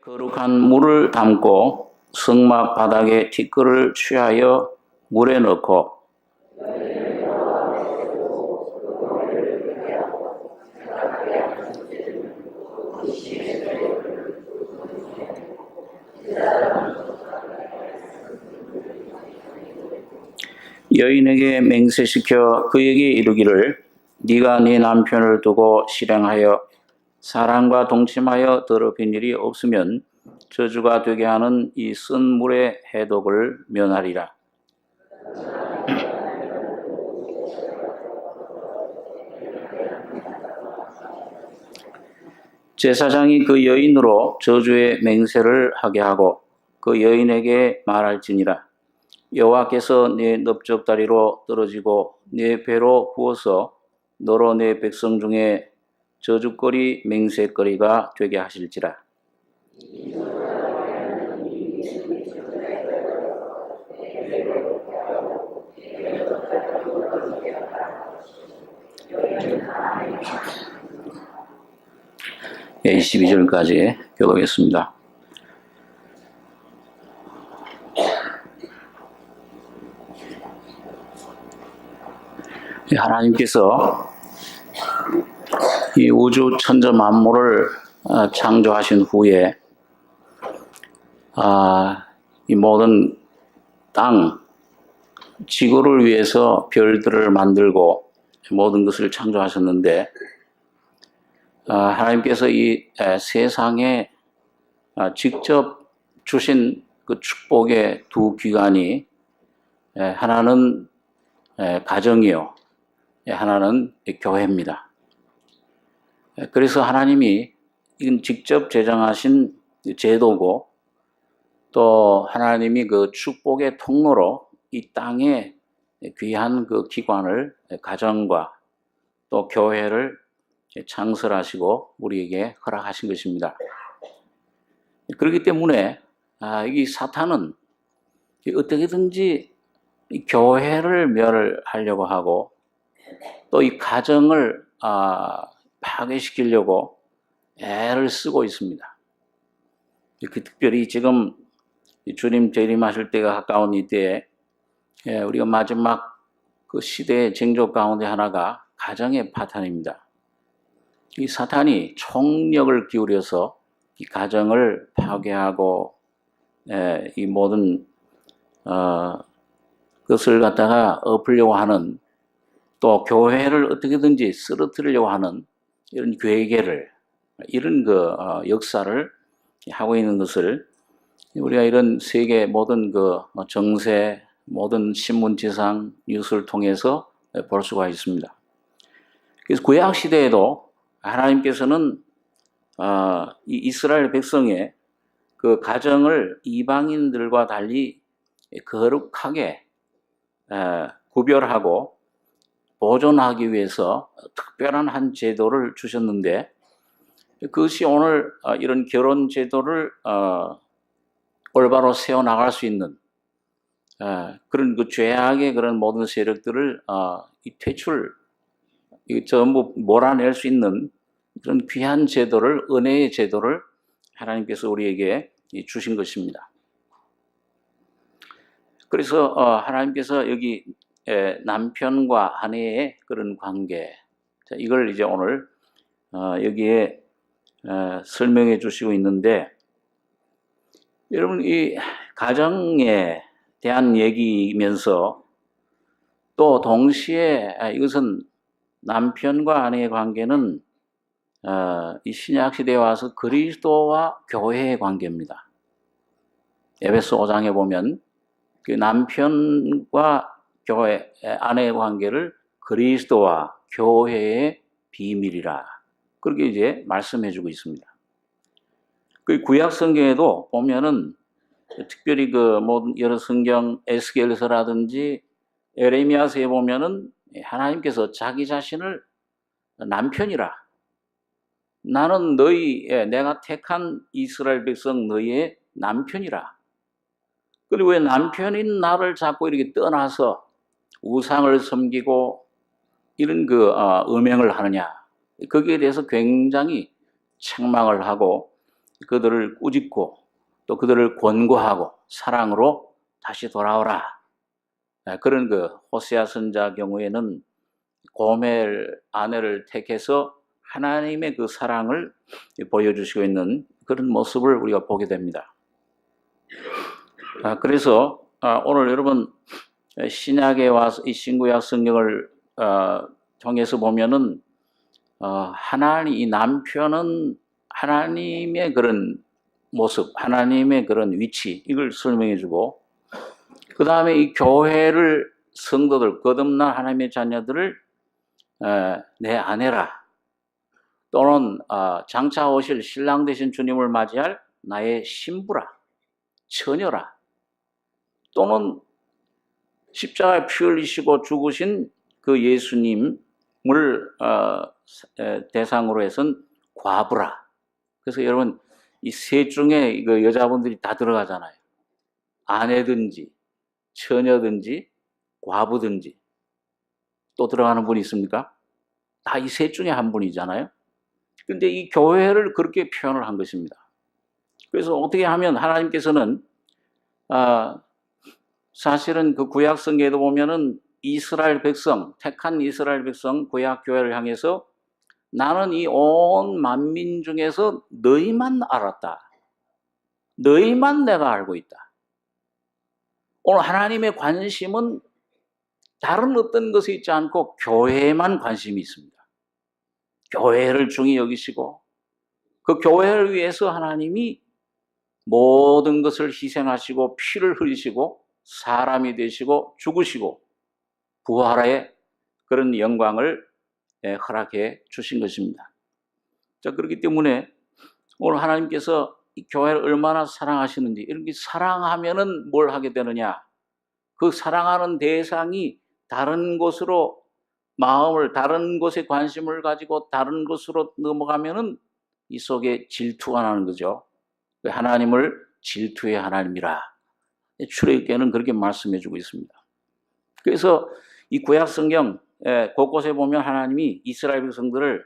거룩한 물을 담고 성막 바닥에 티끌을 취하여 물에 넣고 여인에게 맹세시켜 그에게 이르기를 네가 네 남편을 두고 실행하여 사랑과 동침하여 더럽힌 일이 없으면 저주가 되게 하는 이 쓴 물의 해독을 면하리라. 제사장이 그 여인으로 저주의 맹세를 하게 하고 그 여인에게 말할지니라. 여호와께서 네 넓적다리로 떨어지고 네 배로 부어서 너로 네 백성 중에 저주거리 맹세거리가 되게 하실지라. 예, 22절까지 교독했습니다. 하나님께서 이 우주 천지 만물을 창조하신 후에 이 모든 땅, 지구를 위해서 별들을 만들고 모든 것을 창조하셨는데 하나님께서 이 세상에 직접 주신 그 축복의 두 기관이 하나는 가정이요, 하나는 교회입니다. 그래서 하나님이 이건 직접 제정하신 제도고 또 하나님이 그 축복의 통로로 이 땅에 귀한 그 기관을 가정과 또 교회를 창설하시고 우리에게 허락하신 것입니다. 그렇기 때문에 이 사탄은 어떻게든지 이 교회를 멸하려고 하고 또 이 가정을 파괴시키려고 애를 쓰고 있습니다. 특별히 지금 주님 재림하실 때가 가까운 이때에 우리가 마지막 그 시대의 쟁조 가운데 하나가 가정의 파탄입니다. 이 사탄이 총력을 기울여서 이 가정을 파괴하고 이 모든 것을 갖다가 엎으려고 하는 또 교회를 어떻게든지 쓰러뜨리려고 하는 이런 괴계를 이런 그 역사를 하고 있는 것을 우리가 이런 세계 모든 그 정세 모든 신문지상 뉴스를 통해서 볼 수가 있습니다. 그래서 구약 시대에도 하나님께서는 이 이스라엘 백성의 그 가정을 이방인들과 달리 거룩하게 구별하고 보존하기 위해서 특별한 한 제도를 주셨는데 그것이 오늘 이런 결혼 제도를 올바로 세워나갈 수 있는 그런 그 죄악의 그런 모든 세력들을 전부 몰아낼 수 있는 그런 귀한 제도를 은혜의 제도를 하나님께서 우리에게 주신 것입니다. 그래서 하나님께서 여기 남편과 아내의 그런 관계 이걸 이제 오늘 여기에 설명해 주시고 있는데 여러분 이 가정에 대한 얘기면서 또 동시에 이것은 남편과 아내의 관계는 이 신약 시대에 와서 그리스도와 교회의 관계입니다. 에베소 5장에 보면 그 남편과 교회 아내의 관계를 그리스도와 교회의 비밀이라 그렇게 이제 말씀해주고 있습니다. 그 구약 성경에도 보면은 특별히 그 모든 여러 성경 에스겔서라든지 에레미야서에 보면은 하나님께서 자기 자신을 남편이라 나는 내가 택한 이스라엘 백성 너희의 남편이라. 그리고 왜 남편인 나를 자꾸 이렇게 떠나서 우상을 섬기고 이런 음행을 하느냐. 거기에 대해서 굉장히 책망을 하고 그들을 꾸짖고 또 그들을 권고하고 사랑으로 다시 돌아오라. 그런 그 호세아 선자 경우에는 고멜 아내를 택해서 하나님의 그 사랑을 보여주시고 있는 그런 모습을 우리가 보게 됩니다. 그래서 오늘 여러분 신약에 와서 이 신구약 성경을 통해서 보면은 하나님 이 남편은 하나님의 그런 모습, 하나님의 그런 위치 이걸 설명해주고 그 다음에 이 교회를 성도들 거듭난 하나님의 자녀들을 내 아내라 또는 장차 오실 신랑 되신 주님을 맞이할 나의 신부라 처녀라 또는 십자가에 피 흘리시고 죽으신 그 예수님을 대상으로 해선 과부라. 그래서 여러분 이 셋 중에 이거 여자분들이 다 들어가잖아요. 아내든지 처녀든지 과부든지 또 들어가는 분이 있습니까? 다 이 셋 중에 한 분이잖아요. 근데 이 교회를 그렇게 표현을 한 것입니다. 그래서 어떻게 하면 하나님께서는 사실은 그 구약 성경에도 보면은 이스라엘 백성, 택한 이스라엘 백성 구약 교회를 향해서 나는 이 온 만민 중에서 너희만 알았다. 너희만 내가 알고 있다. 오늘 하나님의 관심은 다른 어떤 것에 있지 않고 교회에만 관심이 있습니다. 교회를 중히 여기시고 그 교회를 위해서 하나님이 모든 것을 희생하시고 피를 흘리시고 사람이 되시고 죽으시고 부활의 그런 영광을 허락해 주신 것입니다. 자, 그렇기 때문에 오늘 하나님께서 이 교회를 얼마나 사랑하시는지 이렇게 사랑하면은 뭘 하게 되느냐? 그 사랑하는 대상이 다른 곳으로 마음을 다른 곳에 관심을 가지고 다른 곳으로 넘어가면은 이 속에 질투가 나는 거죠. 하나님을 질투의 하나님이라. 출애굽기에는 그렇게 말씀해 주고 있습니다. 그래서 이 구약 성경 곳곳에 보면 하나님이 이스라엘 백성들을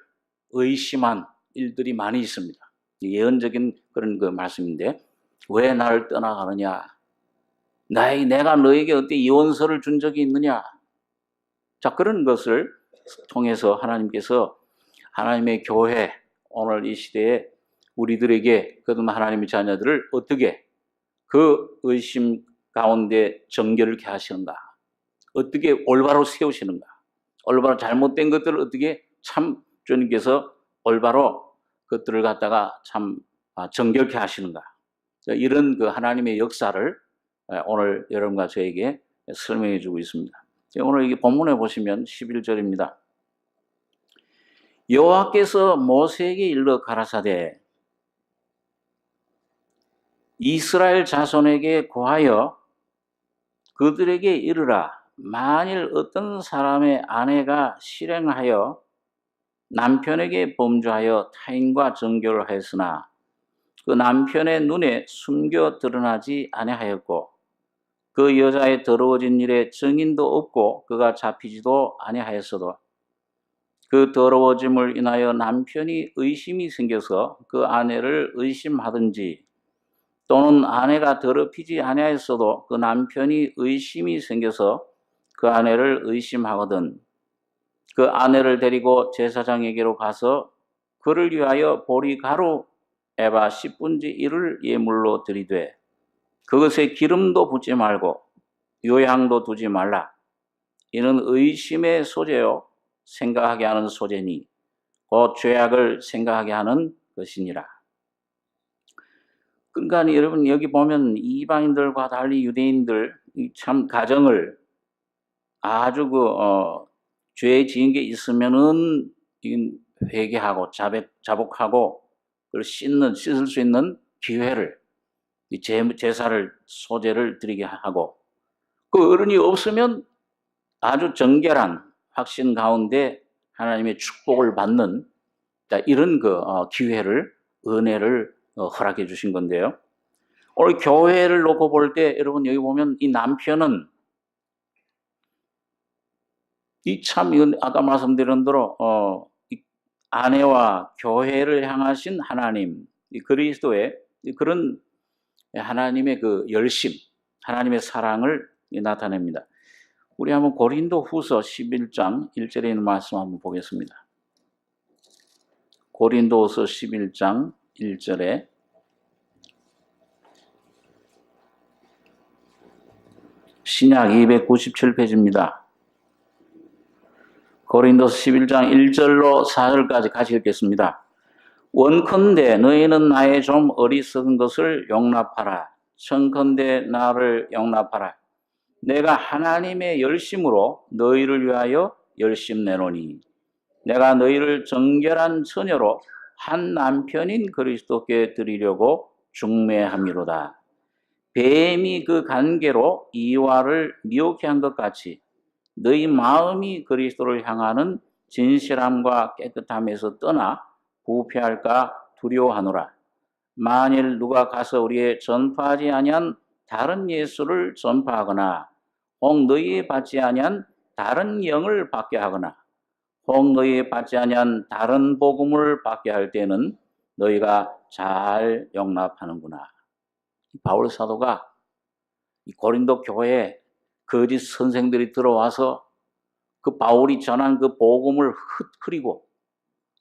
의심한 일들이 많이 있습니다. 예언적인 그런 그 말씀인데 왜 나를 떠나가느냐? 내가 너에게 어때 예언서를 준 적이 있느냐? 자, 그런 것을 통해서 하나님께서 하나님의 교회 오늘 이 시대에 우리들에게 그동안 하나님의 자녀들을 어떻게 그 의심 가운데 정결케 하시는가? 어떻게 올바로 세우시는가? 올바로 잘못된 것들을 어떻게 참 주님께서 올바로 그것들을 갖다가 참 정결케 하시는가? 이런 그 하나님의 역사를 오늘 여러분과 저에게 설명해 주고 있습니다. 오늘 이 본문에 보시면 11절입니다. 여호와께서 모세에게 일러 가라사대 이스라엘 자손에게 고하여 그들에게 이르라 만일 어떤 사람의 아내가 실행하여 남편에게 범죄하여 타인과 정교를 하였으나 그 남편의 눈에 숨겨 드러나지 아니하였고 그 여자의 더러워진 일에 증인도 없고 그가 잡히지도 아니하였어도 그 더러워짐을 인하여 남편이 의심이 생겨서 그 아내를 의심하든지 또는 아내가 더럽히지 아니하였어도 그 남편이 의심이 생겨서 그 아내를 의심하거든 그 아내를 데리고 제사장에게로 가서 그를 위하여 보리가루 에바 10분지 1을 예물로 드리되 그것에 기름도 붓지 말고 요향도 두지 말라. 이는 의심의 소재요 생각하게 하는 소재니 곧 죄악을 생각하게 하는 것이니라. 그러니까 여러분 여기 보면 이방인들과 달리 유대인들 참 가정을 아주 죄 지은 게 있으면은 회개하고 자복하고 그걸 씻을 수 있는 기회를 제사를 소재를 드리게 하고 그 어른이 없으면 아주 정결한 확신 가운데 하나님의 축복을 받는 이런 그 기회를 은혜를 허락해 주신 건데요. 오늘 교회를 놓고 볼 때 여러분 여기 보면 이 남편은 이건 아까 말씀드린 대로 이 아내와 교회를 향하신 하나님 이 그리스도의 그런 하나님의 그 열심, 하나님의 사랑을 나타냅니다. 우리 한번 고린도 후서 11장 1절에 있는 말씀 한번 보겠습니다. 고린도후서 11장 1절에 신약 297페이지입니다. 고린도서 11장 1절로 4절까지 같이 읽겠습니다. 원컨대 너희는 나의 좀 어리석은 것을 용납하라. 청컨대 나를 용납하라. 내가 하나님의 열심으로 너희를 위하여 열심 내노니 내가 너희를 정결한 처녀로 한 남편인 그리스도께 드리려고 중매함이로다. 뱀이 그 관계로 이와를 미혹해 한 것 같이 너희 마음이 그리스도를 향하는 진실함과 깨끗함에서 떠나 부패할까 두려워하노라. 만일 누가 가서 우리의 전파하지 아니한 다른 예수를 전파하거나 혹 너희에 받지 아니한 다른 영을 받게 하거나 혹 너희에 받지 아니한 다른 복음을 받게 할 때는 너희가 잘 용납하는구나. 바울 사도가 이 고린도 교회에 거짓 선생들이 들어와서 그 바울이 전한 그 복음을 흐리고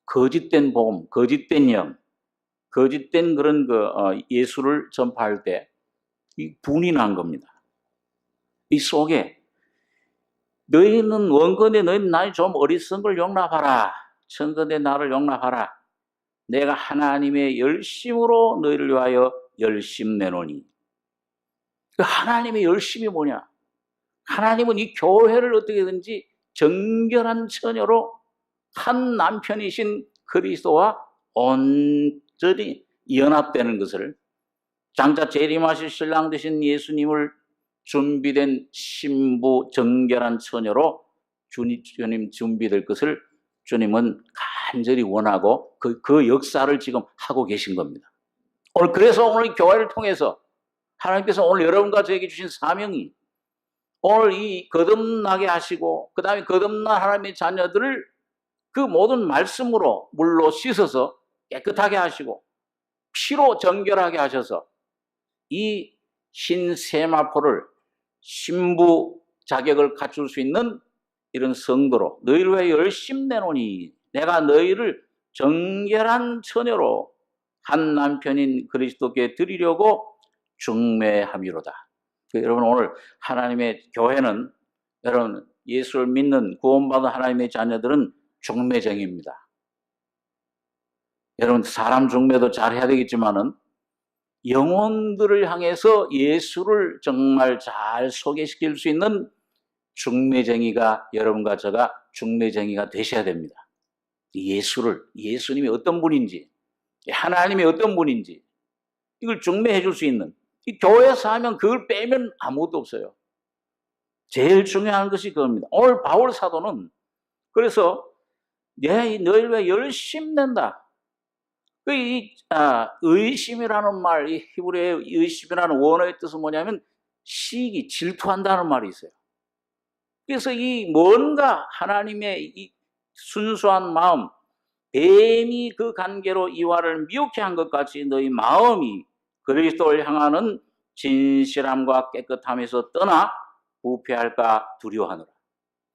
거짓된 복음, 거짓된 영, 거짓된 그런 예수를 전파할 때 이 분이 난 겁니다. 이 속에 너희는 원건에 너희는 나의 좀 어리석은 걸 용납하라. 청건에 나를 용납하라. 내가 하나님의 열심으로 너희를 위하여 열심 내노니. 하나님의 열심이 뭐냐? 하나님은 이 교회를 어떻게든지 정결한 처녀로 한 남편이신 그리스도와 온전히 연합되는 것을 장차 재림하실 신랑 되신 예수님을 준비된 신부 정결한 처녀로 주님 준비될 것을 주님은 간절히 원하고 그 역사를 지금 하고 계신 겁니다. 그래서 오늘 교회를 통해서 하나님께서 오늘 여러분과 저에게 주신 사명이 오늘 이 거듭나게 하시고 그 다음에 거듭난 하나님의 자녀들을 그 모든 말씀으로 물로 씻어서 깨끗하게 하시고 피로 정결하게 하셔서 이 신세마포를 신부 자격을 갖출 수 있는 이런 성도로 너희를 위해 열심 내노니 내가 너희를 정결한 처녀로 한 남편인 그리스도께 드리려고 중매함이로다. 여러분 오늘 하나님의 교회는 여러분 예수를 믿는 구원받은 하나님의 자녀들은 중매쟁입니다. 여러분 사람 중매도 잘 해야 되겠지만은 영혼들을 향해서 예수를 정말 잘 소개시킬 수 있는 중매쟁이가 여러분과 저가 중매쟁이가 되셔야 됩니다. 예수님이 어떤 분인지 하나님이 어떤 분인지 이걸 중매해 줄 수 있는 이 교회에서 하면 그걸 빼면 아무것도 없어요. 제일 중요한 것이 그겁니다. 오늘 바울 사도는 그래서 너희를 위해 열심 낸다. 의심이라는 말, 이 히브리어의 의심이라는 원어의 뜻은 뭐냐면 시기, 질투한다는 말이 있어요. 그래서 이 뭔가 하나님의 이 순수한 마음, 뱀이 그 관계로 이와를 미혹해 한 것 같이 너희 마음이 그리스도를 향하는 진실함과 깨끗함에서 떠나 부패할까 두려워하노라.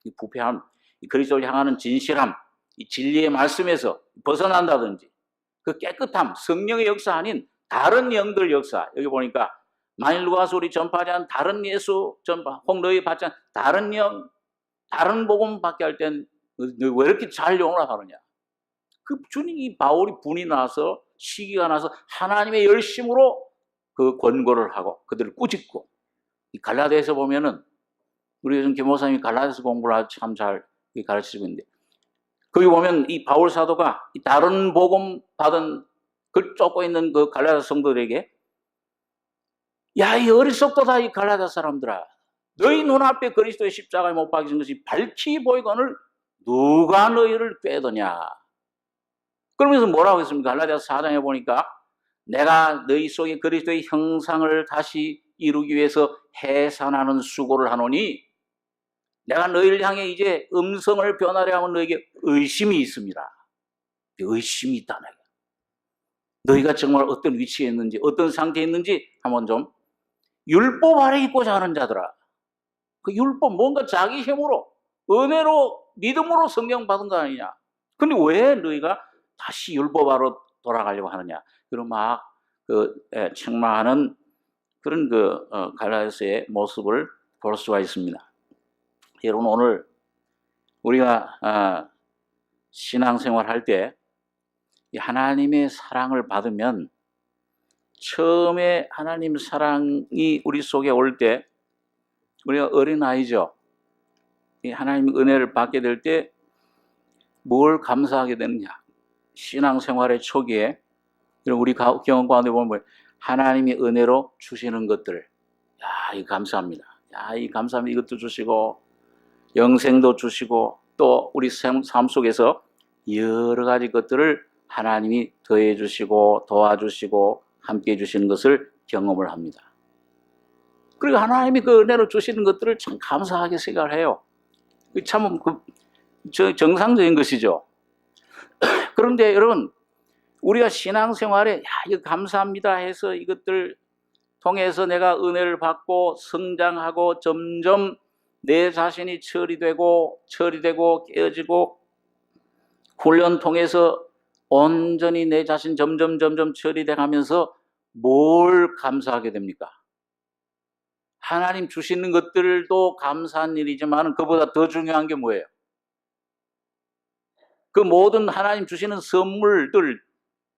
이 부패함, 이 그리스도를 향하는 진실함, 이 진리의 말씀에서 벗어난다든지 그 깨끗함, 성령의 역사 아닌 다른 영들 역사. 여기 보니까 만일 누가 와서 우리 전파하지 않은 다른 예수 전파, 혹 너희 받지 않은 다른 영, 다른 복음 받게 할 땐 왜 이렇게 잘 용납하느냐. 그 주님이 바울이 분이 나서 시기가 나서 하나님의 열심으로 그 권고를 하고 그들을 꾸짖고 이 갈라디아에서 보면은 우리 요즘 김 목사님이 갈라디아서 공부를 참 잘 가르치고 있는데 거기 보면 이 바울 사도가 이 다른 복음 받은 글 쫓고 있는 그 갈라디아 성도들에게 야, 이 어리석도다 이 갈라디아 사람들아. 너희 눈앞에 그리스도의 십자가에 못 박히신 것이 밝히 보이거늘 누가 너희를 꾀더냐. 그러면서 뭐라고 했습니까? 갈라디아 4장에 보니까 내가 너희 속에 그리스도의 형상을 다시 이루기 위해서 해산하는 수고를 하노니 내가 너희를 향해 이제 음성을 변하려 하면 너에게 의심이 있습니다. 의심이 있다는 거예요. 너희가 정말 어떤 위치에 있는지, 어떤 상태에 있는지 한번 좀 율법 아래 있고자 하는 자들아. 그 율법 뭔가 자기 힘으로 은혜로 믿음으로 성령 받은 거 아니냐. 근데 왜 너희가 다시 율법 아래로 돌아가려고 하느냐. 그런 책망하는 그런 갈라디아서의 모습을 볼 수가 있습니다. 여러분, 오늘 우리가 신앙생활 할 때 하나님의 사랑을 받으면, 처음에 하나님 사랑이 우리 속에 올 때 우리가 어린아이죠. 하나님의 은혜를 받게 될 때 뭘 감사하게 되느냐. 신앙생활의 초기에 우리 경험 가운데 보면 하나님이 은혜로 주시는 것들, 이거 감사합니다. 이 감사합니다. 이것도 주시고 영생도 주시고 또 우리 삶 속에서 여러 가지 것들을 하나님이 더해 주시고 도와주시고 함께 해 주시는 것을 경험을 합니다. 그리고 하나님이 그 은혜로 주시는 것들을 참 감사하게 생각을 해요. 참 정상적인 것이죠. 그런데 여러분, 우리가 신앙생활에 이거 감사합니다 해서 이것들 통해서 내가 은혜를 받고 성장하고 점점 내 자신이 처리되고 깨어지고 훈련 통해서 온전히 내 자신 점점 처리돼 가면서 뭘 감사하게 됩니까? 하나님 주시는 것들도 감사한 일이지만 그보다 더 중요한 게 뭐예요? 그 모든 하나님 주시는 선물들,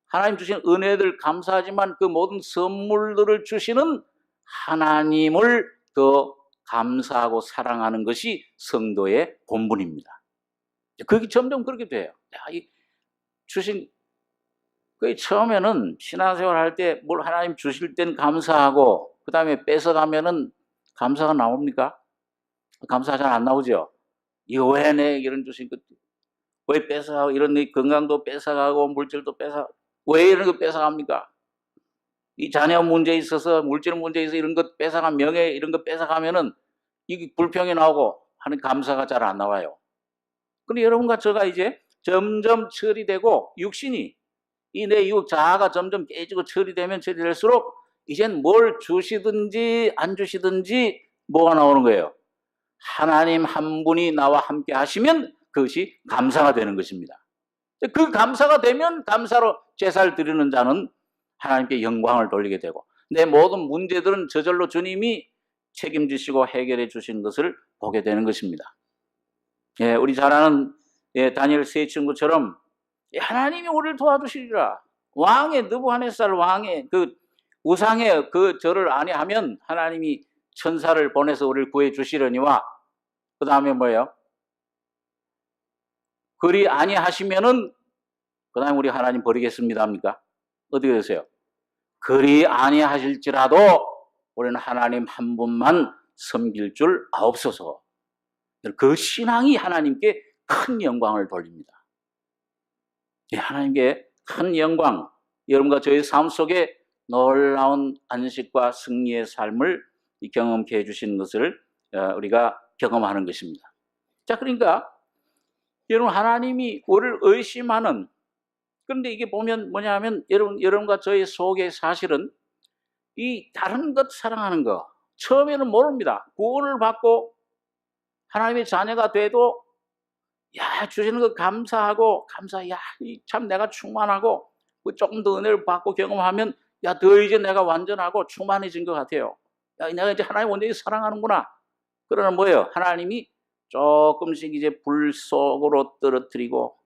하나님 주시는 은혜들 감사하지만 그 모든 선물들을 주시는 하나님을 더 감사하고 사랑하는 것이 성도의 본분입니다. 그게 점점 그렇게 돼요. 처음에는 신앙생활 할 때 뭘 하나님 주실 땐 감사하고, 그 다음에 뺏어가면은 감사가 나옵니까? 감사 잘 안 나오죠? 이거 왜 내 이런 주신 것, 왜 뺏어가고, 이런 건강도 뺏어가고, 물질도 왜 이런 거 뺏어갑니까? 이 자녀 문제에 있어서, 물질 문제에 있어서 이런 것 뺏어가면, 명예 이런 거 뺏어가면은 이게 불평이 나오고 하는 감사가 잘 안 나와요. 근데 여러분과 저가 이제 점점 처리되고, 육신이, 이 내 자아가 점점 깨지고 처리되면 처리될수록 이젠 뭘 주시든지 안 주시든지 뭐가 나오는 거예요? 하나님 한 분이 나와 함께 하시면 그것이 감사가 되는 것입니다. 그 감사가 되면 감사로 제사를 드리는 자는 하나님께 영광을 돌리게 되고, 내 모든 문제들은 저절로 주님이 책임지시고 해결해 주신 것을 보게 되는 것입니다. 우리 잘 아는 다니엘 세 친구처럼 하나님이 우리를 도와주시리라. 왕의 느부갓네살 왕의 그 우상의 그 절을 아니하면 하나님이 천사를 보내서 우리를 구해 주시려니와, 그 다음에 뭐예요? 그리 아니하시면은 그 다음에 우리 하나님 버리겠습니다 합니까? 어떻게 되세요? 그리 아니하실지라도 우리는 하나님 한 분만 섬길 줄 아옵소서. 그 신앙이 하나님께 큰 영광을 돌립니다. 하나님께 큰 영광, 여러분과 저의 삶 속에 놀라운 안식과 승리의 삶을 경험케 해주시는 것을 우리가 경험하는 것입니다. 자, 그러니까 여러분, 하나님이 우리를 의심하는, 그런데 이게 보면 뭐냐면 여러분과 저의 속에 사실은 이 다른 것 사랑하는 거 처음에는 모릅니다. 구원을 받고 하나님의 자녀가 돼도 주시는 거 감사하고 참 내가 충만하고 조금 더 은혜를 받고 경험하면 더 이제 내가 완전하고 충만해진 것 같아요. 내가 이제 하나님 완전히 사랑하는구나. 그러나 뭐예요? 하나님이 조금씩 이제 불 속으로 떨어뜨리고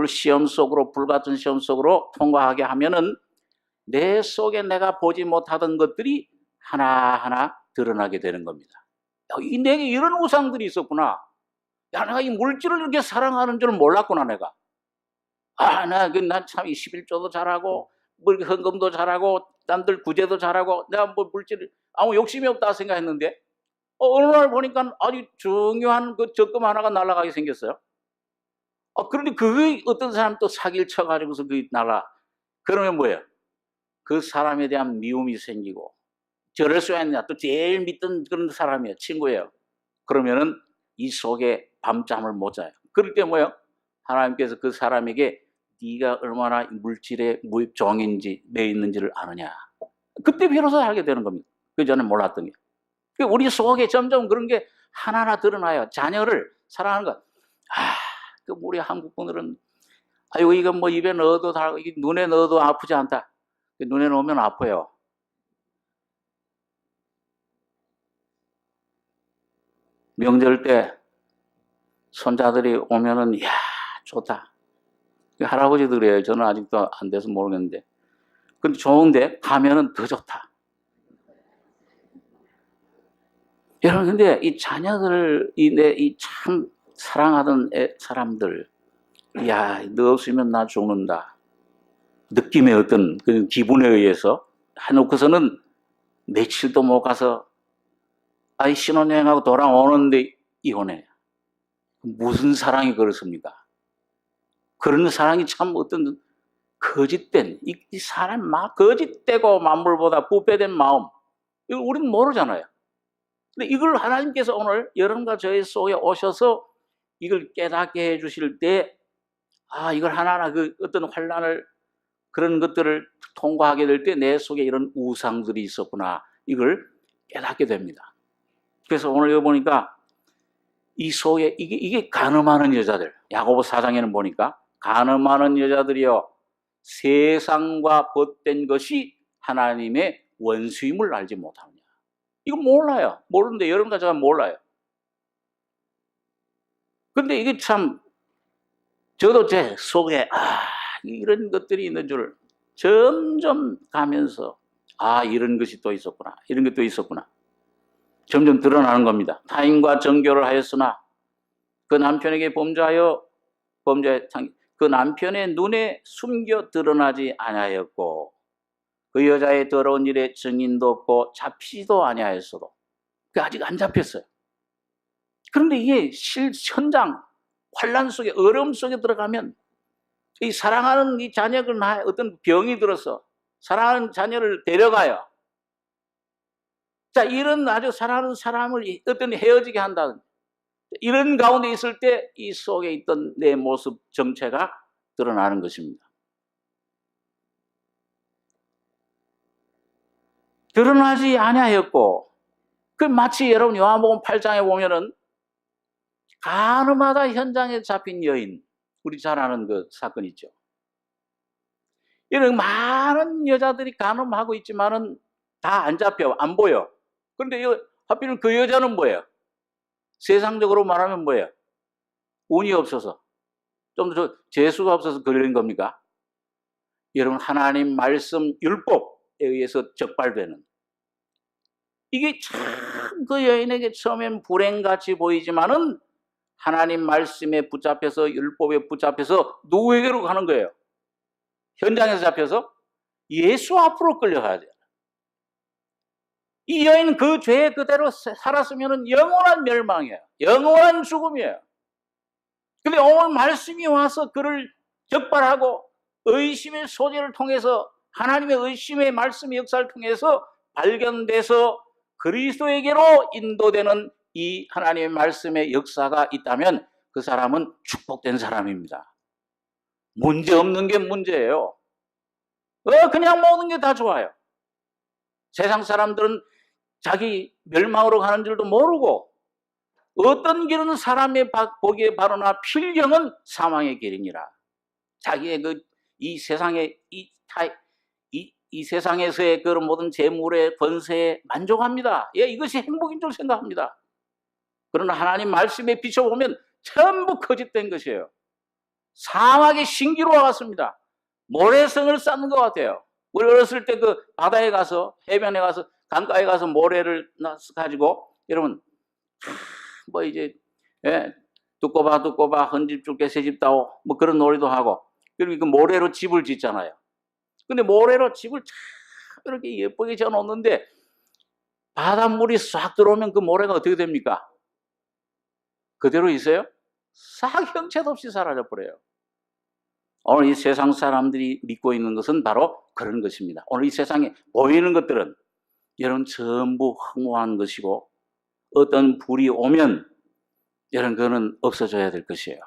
시험 속으로, 불같은 시험 속으로 통과하게 하면은 내 속에 내가 보지 못하던 것들이 하나하나 드러나게 되는 겁니다. 내게 이런 우상들이 있었구나. 내가 이 물질을 이렇게 사랑하는 줄은 몰랐구나, 내가. 난 참 11조도 잘하고, 헌금도 잘하고, 남들 구제도 잘하고, 내가 물질, 아무 욕심이 없다 생각했는데, 어느 날 보니까 아주 중요한 그 적금 하나가 날아가게 생겼어요. 그런데 그게 어떤 사람 또 사기를 쳐가지고서 그게 그러면 뭐예요? 그 사람에 대한 미움이 생기고, 저럴 수 있느냐, 또 제일 믿던 그런 사람이에요, 친구예요. 그러면은 이 속에 밤잠을 못 자요. 그럴 때 뭐예요? 하나님께서 그 사람에게 네가 얼마나 물질의 종인지 매 있는지를 아느냐. 그때 비로소 알게 되는 겁니다. 그 전에 몰랐던 게. 우리 속에 점점 그런 게 하나하나 드러나요. 자녀를 사랑하는 것. 우리 한국 분들은 아이고 이거 뭐 입에 넣어도 달고 눈에 넣어도 아프지 않다. 눈에 넣으면 아파요. 명절 때 손자들이 오면은 이야 좋다. 할아버지들이에요. 저는 아직도 안 돼서 모르겠는데. 근데 좋은데 가면은 더 좋다. 여러분 근데 이 자녀들 이 참 사랑하던 사람들 야 너 없으면 나 죽는다. 느낌의 어떤 그 기분에 의해서 해놓고서는 며칠도 못 가서 신혼여행하고 돌아오는데 이혼해. 무슨 사랑이 그렇습니까? 그런 사랑이 참 어떤 거짓된 이 사람 막 거짓되고 만물보다 부패된 마음 이걸 우리는 모르잖아요. 근데 이걸 하나님께서 오늘 여러분과 저의 속에 오셔서 이걸 깨닫게 해주실 때 이걸 하나하나 그 어떤 환난을 그런 것들을 통과하게 될 때 내 속에 이런 우상들이 있었구나 이걸 깨닫게 됩니다. 그래서 오늘 여기 보니까 이 속에 이게 간음하는 여자들 야고보 4장에는 보니까 간음하는 여자들이여 세상과 벗된 것이 하나님의 원수임을 알지 못하느냐. 이거 몰라요. 모르는데 여러분과 제가 몰라요. 근데 이게 참 저도 제 속에 이런 것들이 있는 줄 점점 가면서 이런 것이 또 있었구나. 이런 것도 있었구나. 점점 드러나는 겁니다. 타인과 정교를 하였으나 그 남편에게 그 남편의 눈에 숨겨 드러나지 아니하였고 그 여자의 더러운 일에 증인도 없고 잡히지도 아니하였어도 아직 안 잡혔어요. 그런데 이게 현장 환난 속에 어려움 속에 들어가면 이 사랑하는 이 자녀를 어떤 병이 들어서 사랑하는 자녀를 데려가요. 자, 이런 아주 사랑하는 사람을 어떤 헤어지게 한다는 이런 가운데 있을 때 이 속에 있던 내 모습 정체가 드러나는 것입니다. 드러나지 아니하였고 그 마치 여러분 요한복음 8장에 보면은 간음하다 현장에 잡힌 여인 우리 잘 아는 그 사건 있죠. 이런 많은 여자들이 간음하고 있지만은 다 안 잡혀 안 보여. 그런데 하필 그 여자는 뭐예요? 세상적으로 말하면 뭐예요? 운이 없어서 좀 더 재수가 없어서 걸린 겁니까? 여러분 하나님 말씀 율법에 의해서 적발되는 이게 참 그 여인에게 처음엔 불행같이 보이지만은 하나님 말씀에 붙잡혀서 율법에 붙잡혀서 누구에게로 가는 거예요? 현장에서 잡혀서 예수 앞으로 끌려가야 돼요. 이 여인은 그 죄 그대로 살았으면 영원한 멸망이에요. 영원한 죽음이에요. 근데 오늘 말씀이 와서 그를 적발하고 의심의 소재를 통해서 하나님의 의심의 말씀의 역사를 통해서 발견돼서 그리스도에게로 인도되는 이 하나님의 말씀의 역사가 있다면 그 사람은 축복된 사람입니다. 문제 없는 게 문제예요. 그냥 모든 게 다 좋아요. 세상 사람들은 자기 멸망으로 가는 줄도 모르고 어떤 길은 사람의 보기에 바로나 필경은 사망의 길이니라. 자기의 이 세상의 이 세상에서의 그런 모든 재물의 권세에 만족합니다. 이것이 행복인 줄 생각합니다. 그러나 하나님 말씀에 비춰보면 전부 거짓된 것이에요. 사막의 신기루와 같습니다. 모래성을 쌓는 것 같아요. 우리 어렸을 때 그 바다에 가서 해변에 가서 강가에 가서 모래를 가지고 여러분 뭐 이제 두꺼봐 헌집 줄게 새집 다오 뭐 그런 놀이도 하고 그리고 그 모래로 집을 짓잖아요. 근데 모래로 집을 참 이렇게 예쁘게 지어놓는데 바닷물이 싹 들어오면 그 모래가 어떻게 됩니까? 그대로 있어요? 싹 형체도 없이 사라져 버려요. 오늘 이 세상 사람들이 믿고 있는 것은 바로 그런 것입니다. 오늘 이 세상에 보이는 것들은 여러분 전부 허무한 것이고 어떤 불이 오면 여러분 그거는 없어져야 될 것이에요.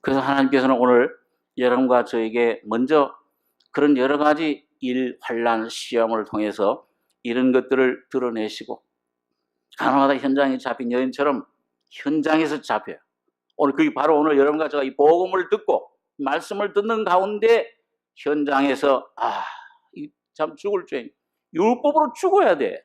그래서 하나님께서는 오늘 여러분과 저에게 먼저 그런 여러 가지 일, 환란, 시험을 통해서 이런 것들을 드러내시고 가나다 현장에 잡힌 여인처럼 현장에서 잡혀요. 오늘 그게 바로 오늘 여러분과 제가 이 복음을 듣고 말씀을 듣는 가운데 현장에서 참 죽을 죄인, 율법으로 죽어야 돼.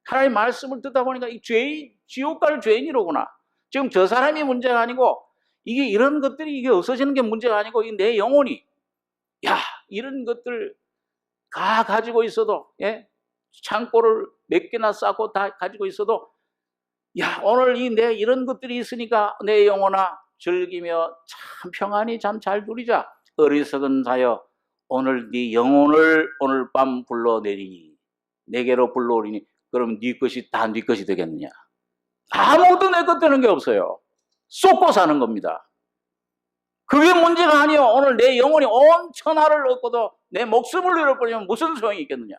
하나님 말씀을 듣다 보니까 이 죄인, 지옥 갈 죄인이로구나. 지금 저 사람이 문제가 아니고 이런 것들이 없어지는 게 문제가 아니고 내 영혼이 이런 것들 다 가지고 있어도 창고를 몇 개나 쌓고 다 가지고 있어도 오늘 내 이런 것들이 있으니까 내 영혼아 즐기며 참 평안히 참 잘 누리자. 어리석은 자여 오늘 네 영혼을 오늘 밤 불러내리니 내게로 불러오리니 그럼 네 것이 다 네 것이 되겠느냐. 아무것도 내 것 되는 게 없어요. 쏟고 사는 겁니다. 그게 문제가 아니요. 오늘 내 영혼이 온 천하를 얻고도 내 목숨을 잃어버리면 무슨 소용이 있겠느냐.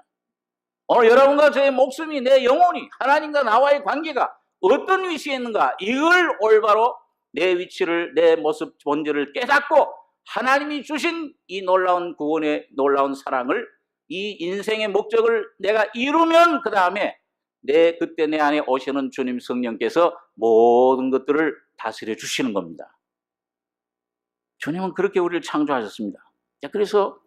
오늘 여러분과 저의 목숨이, 내 영혼이 하나님과 나와의 관계가 어떤 위치에 있는가, 이걸 올바로 내 위치를, 내 모습 본질을 깨닫고 하나님이 주신 이 놀라운 구원의 놀라운 사랑을, 이 인생의 목적을 내가 이루면 그 다음에 그때 내 안에 오시는 주님 성령께서 모든 것들을 다스려 주시는 겁니다. 주님은 그렇게 우리를 창조하셨습니다. 그래서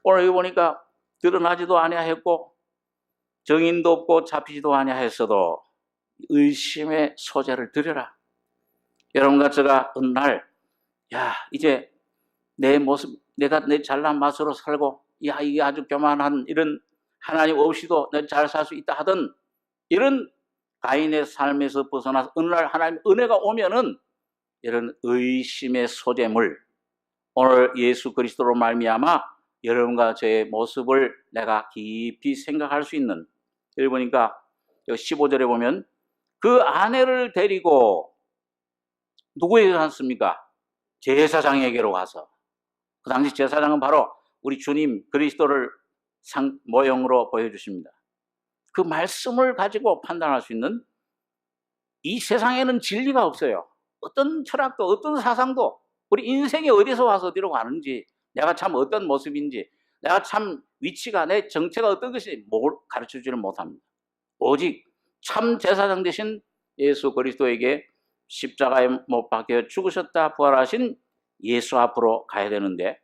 오늘 여기 보니까 드러나지도 아니하였고 정인도 없고 잡히지도 아니하였어도 의심의 소재를 드려라. 여러분과 제가 어느 날 이제 내 모습, 내가 내 잘난 맛으로 살고 이게 아주 교만한 이런 하나님 없이도 내가 잘 살 수 있다 하던 이런 가인의 삶에서 벗어나서 어느 날 하나님 은혜가 오면은 이런 의심의 소재물, 오늘 예수 그리스도로 말미암아 여러분과 저의 모습을 내가 깊이 생각할 수 있는, 여기 보니까 15절에 보면 그 아내를 데리고 누구에게 갔습니까? 제사장에게로 가서, 그 당시 제사장은 바로 우리 주님 그리스도를 모형으로 보여주십니다. 그 말씀을 가지고 판단할 수 있는, 이 세상에는 진리가 없어요. 어떤 철학도 어떤 사상도 우리 인생이 어디서 와서 어디로 가는지, 내가 참 어떤 모습인지, 내가 참 위치가, 내 정체가 어떤 것인지 가르쳐주지를 못합니다. 오직 참 제사장 되신 예수 그리스도에게 십자가에 못 박혀 죽으셨다 부활하신 예수 앞으로 가야 되는데,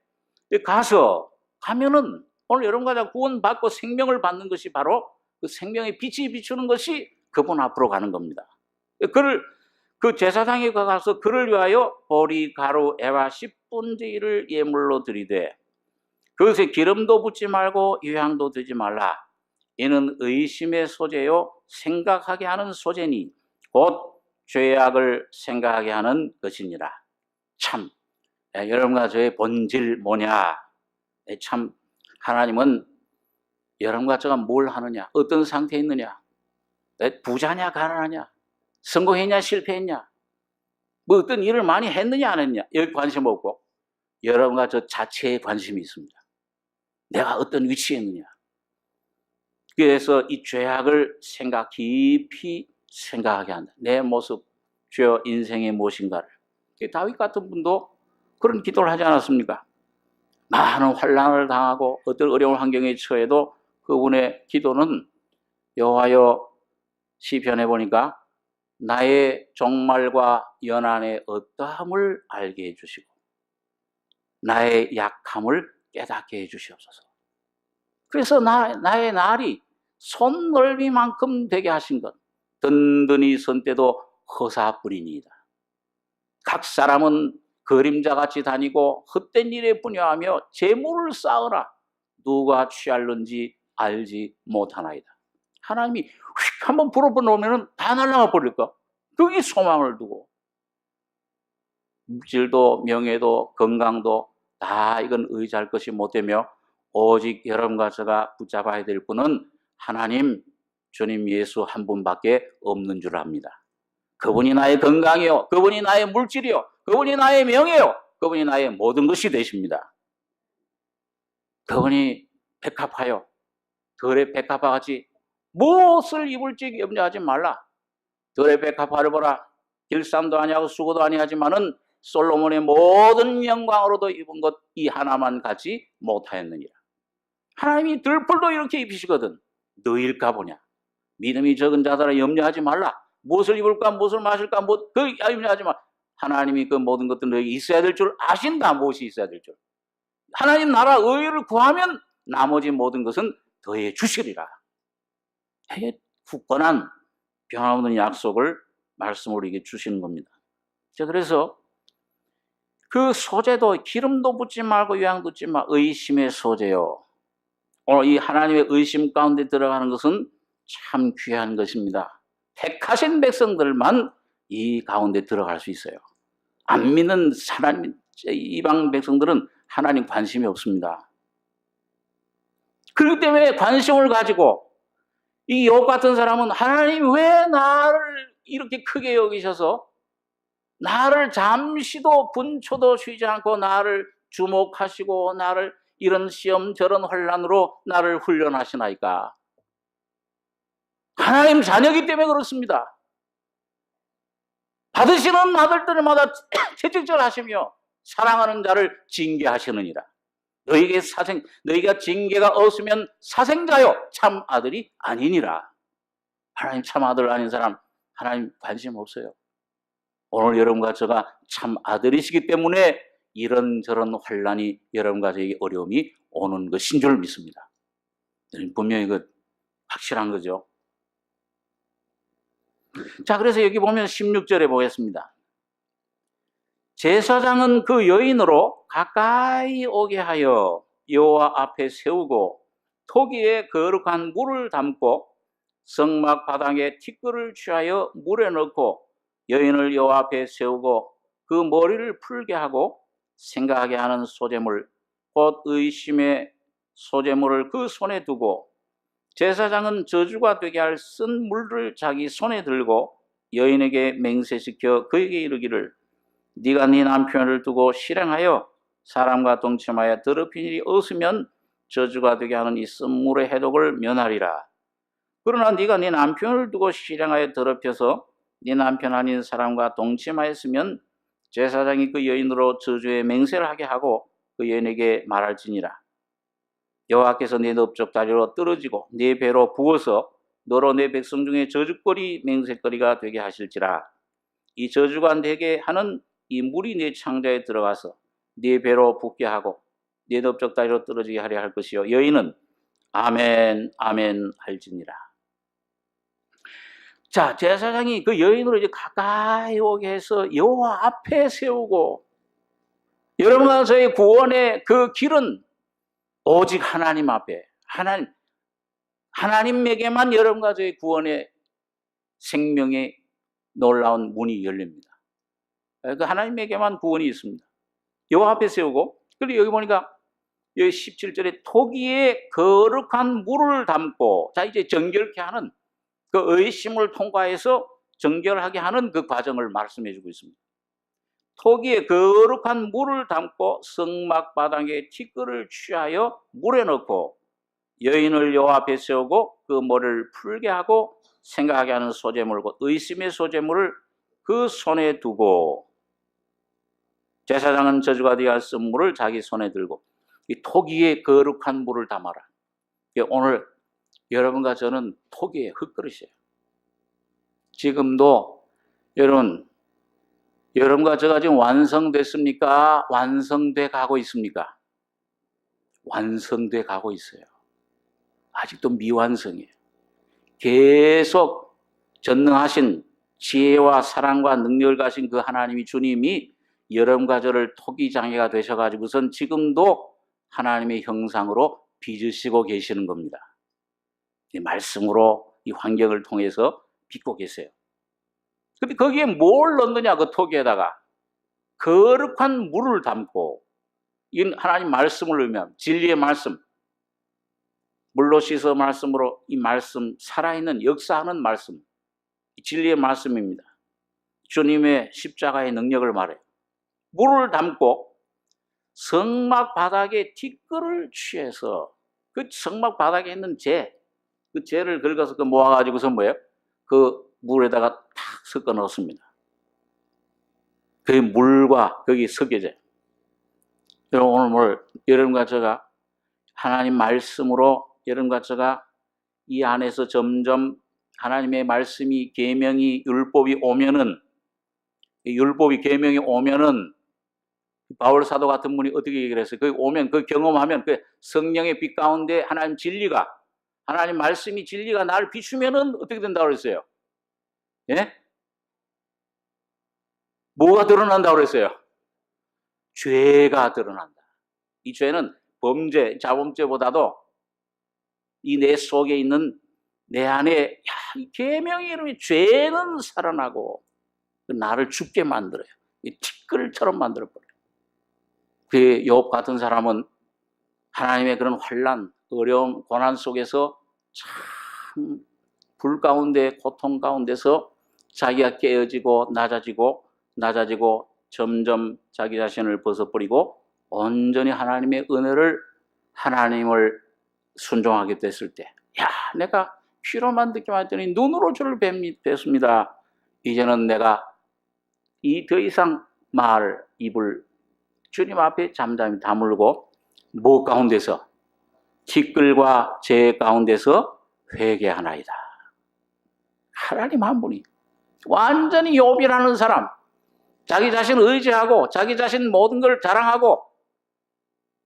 가면은 오늘 여러분과 구원받고 생명을 받는 것이 바로 그 생명의 빛이 비추는 것이 그분 앞으로 가는 겁니다. 그 제사장에 가서 그를 위하여 보리, 가루, 애와 10분의 1을 예물로 드리되 그것에 기름도 붓지 말고 유향도 두지 말라. 이는 의심의 소재요 생각하게 하는 소재니 곧 죄악을 생각하게 하는 것이니라. 참 여러분과 저의 본질 뭐냐. 참 하나님은 여러분과 저가 뭘 하느냐, 어떤 상태에 있느냐, 부자냐 가난하냐, 성공했냐 실패했냐, 뭐 어떤 일을 많이 했느냐 안 했느냐, 여기 관심 없고 여러분과 저 자체에 관심이 있습니다. 내가 어떤 위치에 있느냐. 그래서 이 죄악을 깊이 생각하게 한다. 내 모습, 죄 인생의 무엇인가를. 다윗 같은 분도 그런 기도를 하지 않았습니까? 많은 환난을 당하고 어떤 어려운 환경에 처해도 그분의 기도는 여호와여, 시편에 보니까 나의 종말과 연한의 어떠함을 알게 해주시고 나의 약함을 깨닫게 해주시옵소서. 그래서 나의 날이 손넓이만큼 되게 하신 것, 든든히 선 때도 허사뿐이니이다. 각 사람은 그림자같이 다니고 헛된 일에 분야하며 재물을 쌓으라. 누가 취할는지 알지 못하나이다. 하나님이 휙 한번 불어놓으면 다 날아가 버릴까? 그게 소망을 두고 물질도 명예도 건강도 다 이건 의지할 것이 못되며 오직 여러분과 제가 붙잡아야 될 분은 하나님, 주님 예수 한 분밖에 없는 줄 압니다. 그분이 나의 건강이요, 그분이 나의 물질이요, 그분이 나의 명예요, 그분이 나의 모든 것이 되십니다. 그분이 백합하여 들의 백합화 같이 무엇을 입을지 염려하지 말라. 들의 백합화를 보라. 길쌈도 아니하고 수고도 아니하지만은 솔로몬의 모든 영광으로도 입은 것 이 하나만 갖지 못하였느니라. 하나님이 들풀도 이렇게 입히시거든. 너일까 보냐. 믿음이 적은 자들아 염려하지 말라. 무엇을 입을까 무엇을 마실까 염려하지 마. 하나님이 그 모든 것들 너에게 있어야 될 줄 아신다. 무엇이 있어야 될 줄. 하나님 나라 의를 구하면 나머지 모든 것은 더해 주시리라. 굳건한 변함없는 약속을 말씀으로 이게 주시는 겁니다. 자, 그래서 그 소재도 기름도 붓지 말고 유향도 붓지 마. 의심의 소재요. 오늘 이 하나님의 의심 가운데 들어가는 것은 참 귀한 것입니다. 택하신 백성들만 이 가운데 들어갈 수 있어요. 안 믿는 하나님 이방 백성들은 하나님 관심이 없습니다. 그렇기 때문에 관심을 가지고 이 욥 같은 사람은 하나님 왜 나를 이렇게 크게 여기셔서 나를 잠시도 분초도 쉬지 않고 나를 주목하시고 나를 이런 시험 저런 환난으로 나를 훈련하시나이까. 하나님 자녀이기 때문에 그렇습니다. 받으시는 아들들마다 채찍질하시며 사랑하는 자를 징계하시느니라. 너희가 징계가 없으면 사생자요 참 아들이 아니니라. 하나님 참 아들 아닌 사람 하나님 관심 없어요. 오늘 여러분과 저가 참 아들이시기 때문에 이런저런 환난이 여러분과 저에게 어려움이 오는 것인 줄 믿습니다. 분명히 그 확실한 거죠. 자, 그래서 여기 보면 16절에 보겠습니다. 제사장은 그 여인으로 가까이 오게 하여 여호와 앞에 세우고 토기에 거룩한 물을 담고 성막 바닥에 티끌을 취하여 물에 넣고 여인을 여호와 앞에 세우고 그 머리를 풀게 하고 생각하게 하는 소재물 곧 의심의 소재물을 그 손에 두고 제사장은 저주가 되게 할 쓴 물을 자기 손에 들고 여인에게 맹세시켜 그에게 이르기를 네가 네 남편을 두고 실행하여 사람과 동침하여 더럽힌 일이 없으면 저주가 되게 하는 이 쓴 물의 해독을 면하리라. 그러나 네가 네 남편을 두고 실행하여 더럽혀서 네 남편 아닌 사람과 동침하였으면 제사장이 그 여인으로 저주의 맹세를 하게 하고 그 여인에게 말할지니라. 여호와께서 네 넓적 다리로 떨어지고 네 배로 부어서 너로 내 백성 중에 저주거리 맹세거리가 되게 하실지라. 이 저주가 되게 하는 이 물이 네 창자에 들어가서 네 배로 붓게 하고 네 넓적 다리로 떨어지게 하려 할 것이요 여인은 아멘 아멘 할지니라. 자, 제사장이 그 여인으로 이제 가까이 오게 해서 여호와 앞에 세우고 여러분과 저의 구원의 그 길은 오직 하나님 앞에 하나님에게만 여러분과 저의 구원의 생명의 놀라운 문이 열립니다. 그 하나님에게만 구원이 있습니다. 여호와 앞에 세우고 그리고 여기 보니까 여기 17절에 토기에 거룩한 물을 담고 자 이제 정결케 하는 그 의심을 통과해서 정결하게 하는 그 과정을 말씀해 주고 있습니다. 토기에 거룩한 물을 담고 성막 바닥에 티끌을 취하여 물에 넣고 여인을 여호와 앞에 세우고 그 머리를 풀게 하고 생각하게 하는 소재물과 의심의 소재물을 그 손에 두고 제사장은 저주가 되어 쓴 물을 자기 손에 들고 이 토기에 거룩한 물을 담아라. 오늘 여러분과 저는 토기의 흙그릇이에요. 지금도 여러분과 저가 지금 완성됐습니까? 완성돼 가고 있습니까? 완성돼 가고 있어요. 아직도 미완성이에요. 계속 전능하신 지혜와 사랑과 능력을 가신 그 하나님이 주님이 여러분과 저를 토기장애가 되셔가지고선 지금도 하나님의 형상으로 빚으시고 계시는 겁니다. 이 말씀으로 이 환경을 통해서 빚고 계세요. 근데 거기에 뭘 넣느냐, 그 토기에다가. 거룩한 물을 담고, 이 하나님 말씀을 넣으면, 진리의 말씀, 물로 씻어 말씀으로 이 말씀, 살아있는 역사하는 말씀, 진리의 말씀입니다. 주님의 십자가의 능력을 말해요. 물을 담고 성막 바닥에 티끌을 취해서 그 성막 바닥에 있는 그 재를 긁어서 모아가지고서 뭐예요? 그 물에다가 탁 섞어 넣습니다. 그 물과 거기 섞여져요. 여러분 오늘 여러분과 제가 하나님 말씀으로 여러분과 제가 이 안에서 점점 하나님의 말씀이 계명이 율법이 오면은 율법이 계명이 오면은 바울 사도 같은 분이 어떻게 얘기를 했어요? 그 오면 그 경험하면 그 성령의 빛 가운데 하나님 진리가 하나님 말씀이 진리가 나를 비추면은 어떻게 된다고 그랬어요? 예? 뭐가 드러난다고 그랬어요? 죄가 드러난다. 이 죄는 범죄, 자범죄보다도 이 내 속에 있는 내 안에 이 계명의 이름이 죄는 살아나고 나를 죽게 만들어요. 이 티끌처럼 만들어버려요. 그 욥 같은 사람은 하나님의 그런 환난, 어려움, 고난 속에서 참 불 가운데 고통 가운데서 자기가 깨어지고 낮아지고 점점 자기 자신을 벗어버리고 온전히 하나님의 은혜를 하나님을 순종하게 됐을 때 야 내가 귀로만 듣기만 했더니 눈으로 주를 뵙습니다. 이제는 내가 이 더 이상 입을 주님 앞에 잠잠히 다물고 뭐 가운데서 티끌과 죄 가운데서 회개하나이다. 하나님 한 분이 완전히 욥이라는 사람 자기 자신을 의지하고 자기 자신 모든 걸 자랑하고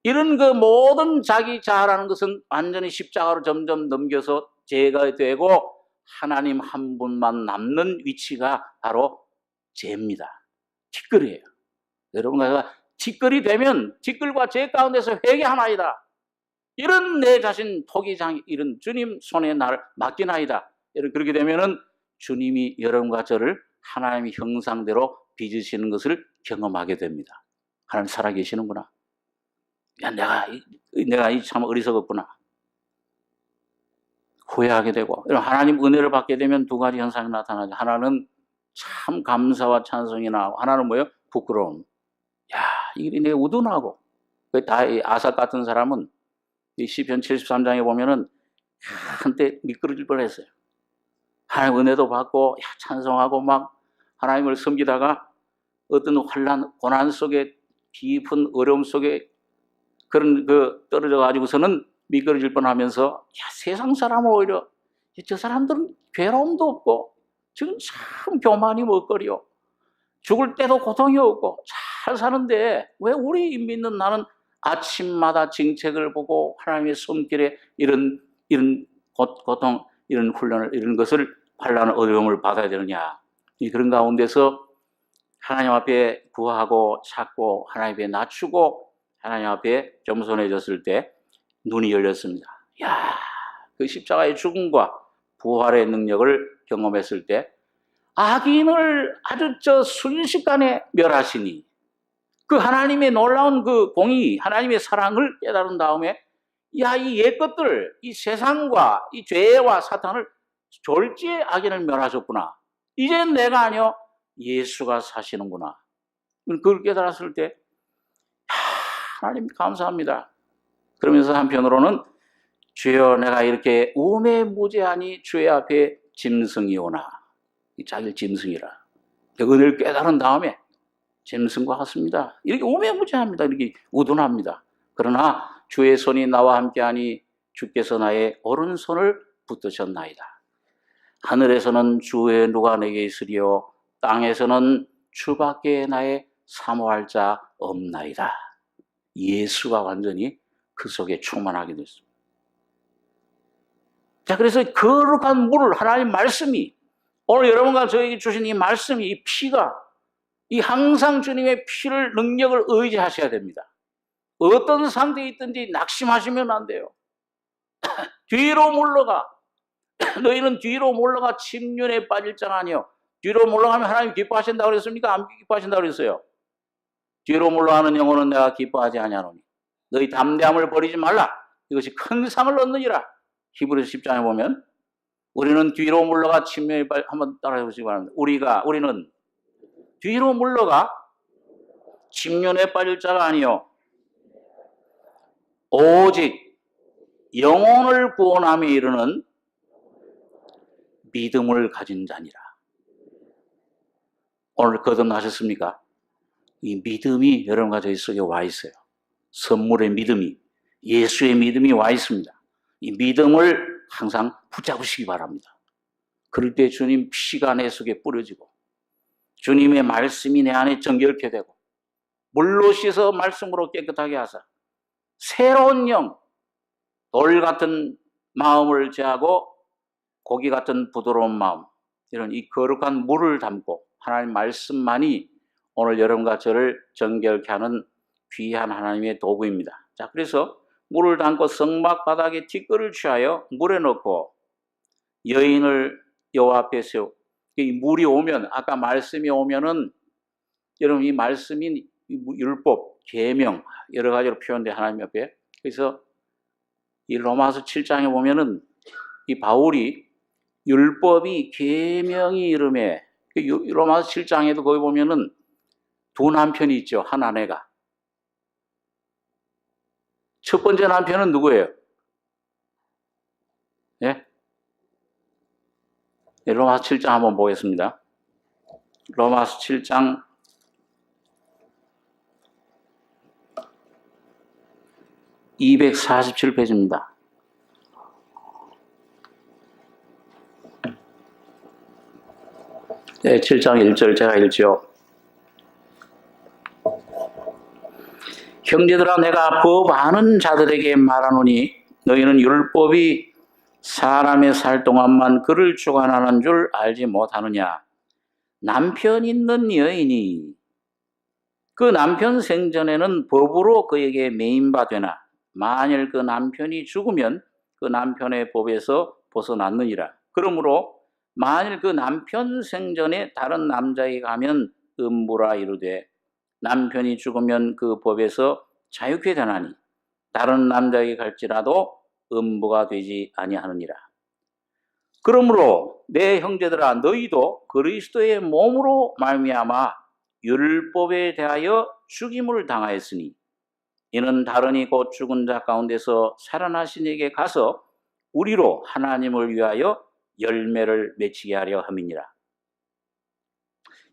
이런 그 모든 자기 자아라는 것은 완전히 십자가로 점점 넘겨서 죄가 되고 하나님 한 분만 남는 위치가 바로 죄입니다. 티끌이에요. 여러분과 티끌이 되면 티끌과 죄 가운데서 회개하나이다. 이런 내 자신 토기장 이런 주님 손에 나를 맡기나이다. 그렇게 되면은 주님이 여러분과 저를 하나님의 형상대로 빚으시는 것을 경험하게 됩니다. 하나님 살아계시는구나. 야, 내가 참 어리석었구나. 후회하게 되고, 하나님 은혜를 받게 되면 두 가지 현상이 나타나죠. 하나는 참 감사와 찬송이 나오고, 하나는 뭐예요? 부끄러움. 야, 이게 내가 우둔하고. 아삭 같은 사람은 이 시편 73장에 보면은 한때 미끄러질 뻔했어요. 하나님 은혜도 받고, 찬송하고 막 하나님을 섬기다가 어떤 환난, 고난 속에 깊은 어려움 속에 그런 떨어져 가지고서는 미끄러질 뻔하면서 세상 사람은 오히려 저 사람들은 괴로움도 없고 지금 참 교만이 먹거리요. 죽을 때도 고통이 없고 잘 사는데 왜 우리 믿는 나는 아침마다 정책을 보고 하나님의 손길에 이런 고통, 이런 훈련을 이런 것을 환난을 어려움을 받아야 되느냐. 그런 가운데서 하나님 앞에 구하고 찾고 하나님 앞에 낮추고 하나님 앞에 겸손해졌을 때 눈이 열렸습니다. 야, 그 십자가의 죽음과 부활의 능력을 경험했을 때 악인을 아주 순식간에 멸하시니 그 하나님의 놀라운 그 공의, 하나님의 사랑을 깨달은 다음에 야, 이 옛것들, 이 세상과 이 죄와 사탄을 졸지에 악인을 멸하셨구나. 이젠 내가 아니요 예수가 사시는구나. 그걸 깨달았을 때 하나님 감사합니다. 그러면서 한편으로는 주여 내가 이렇게 우매무제하니 주의 앞에 짐승이오나 자기를 짐승이라 은혜를 깨달은 다음에 짐승과 같습니다. 이렇게 우매무제합니다. 이렇게 우둔합니다. 그러나 주의 손이 나와 함께하니 주께서 나의 오른손을 붙드셨나이다. 하늘에서는 주의 누가 내게 있으리요 땅에서는 주밖에 나의 사모할 자 없나이다. 예수가 완전히 그 속에 충만하게 됐습니다. 자, 그래서 거룩한 물을 하나님 말씀이 오늘 여러분과 저에게 주신 이 말씀이 이 피가 이 항상 주님의 피를 능력을 의지하셔야 됩니다. 어떤 상태에 있든지 낙심하시면 안 돼요. 뒤로 물러가. 너희는 뒤로 물러가 침륜에 빠질 자가 아니요. 뒤로 물러가면 하나님 기뻐하신다고 그랬습니까? 안 기뻐하신다고 그랬어요. 뒤로 물러가는 영혼은 내가 기뻐하지 아니하노니 너희 담대함을 버리지 말라. 이것이 큰 상을 얻느니라. 히브리서 10장에 보면 우리는 뒤로 물러가 침륜에 빠질 한번 따라해 보시기 바랍니다. 우리는 뒤로 물러가 침륜에 빠질 자가 아니요 오직 영혼을 구원함에 이르는 믿음을 가진 자니라. 오늘 거듭나셨습니까? 이 믿음이 여러분과 저희 속에 와 있어요. 선물의 믿음이, 예수의 믿음이 와 있습니다. 이 믿음을 항상 붙잡으시기 바랍니다. 그럴 때 주님 피가 내 속에 뿌려지고 주님의 말씀이 내 안에 정결케 되고 물로 씻어 말씀으로 깨끗하게 하사 새로운 영, 돌 같은 마음을 제하고 고기 같은 부드러운 마음, 이런 이 거룩한 물을 담고 하나님 말씀만이 오늘 여러분과 저를 정결케 하는 귀한 하나님의 도구입니다. 자, 그래서 물을 담고 성막 바닥에 티끌을 취하여 물에 넣고 여인을 여호와 앞에 세우고, 이 물이 오면, 아까 말씀이 오면은 여러분 이 말씀이 율법, 계명 여러 가지로 표현돼 하나님 앞에. 그래서 이 로마서 7장에 보면은 이 바울이 율법이 계명이 이름에, 로마서 7장에도 거기 보면은 두 남편이 있죠. 한 아내가. 첫 번째 남편은 누구예요? 예? 로마서 7장 한번 보겠습니다. 로마서 7장 247페이지입니다. 네, 7장 1절 제가 읽죠. 형제들아, 내가 법 아는 자들에게 말하노니 너희는 율법이 사람의 살 동안만 그를 주관하는 줄 알지 못하느냐. 남편 있는 여인이 그 남편 생전에는 법으로 그에게 매인바 되나 만일 그 남편이 죽으면 그 남편의 법에서 벗어났느니라. 그러므로 만일 그 남편 생전에 다른 남자에게 가면 음부라 이르되 남편이 죽으면 그 법에서 자유케 되나니 다른 남자에게 갈지라도 음부가 되지 아니하느니라. 그러므로 내 형제들아, 너희도 그리스도의 몸으로 말미암아 율법에 대하여 죽임을 당하였으니 이는 다른이 곧 죽은 자 가운데서 살아나신 이에게 가서 우리로 하나님을 위하여 열매를 맺히게 하려 함이니라.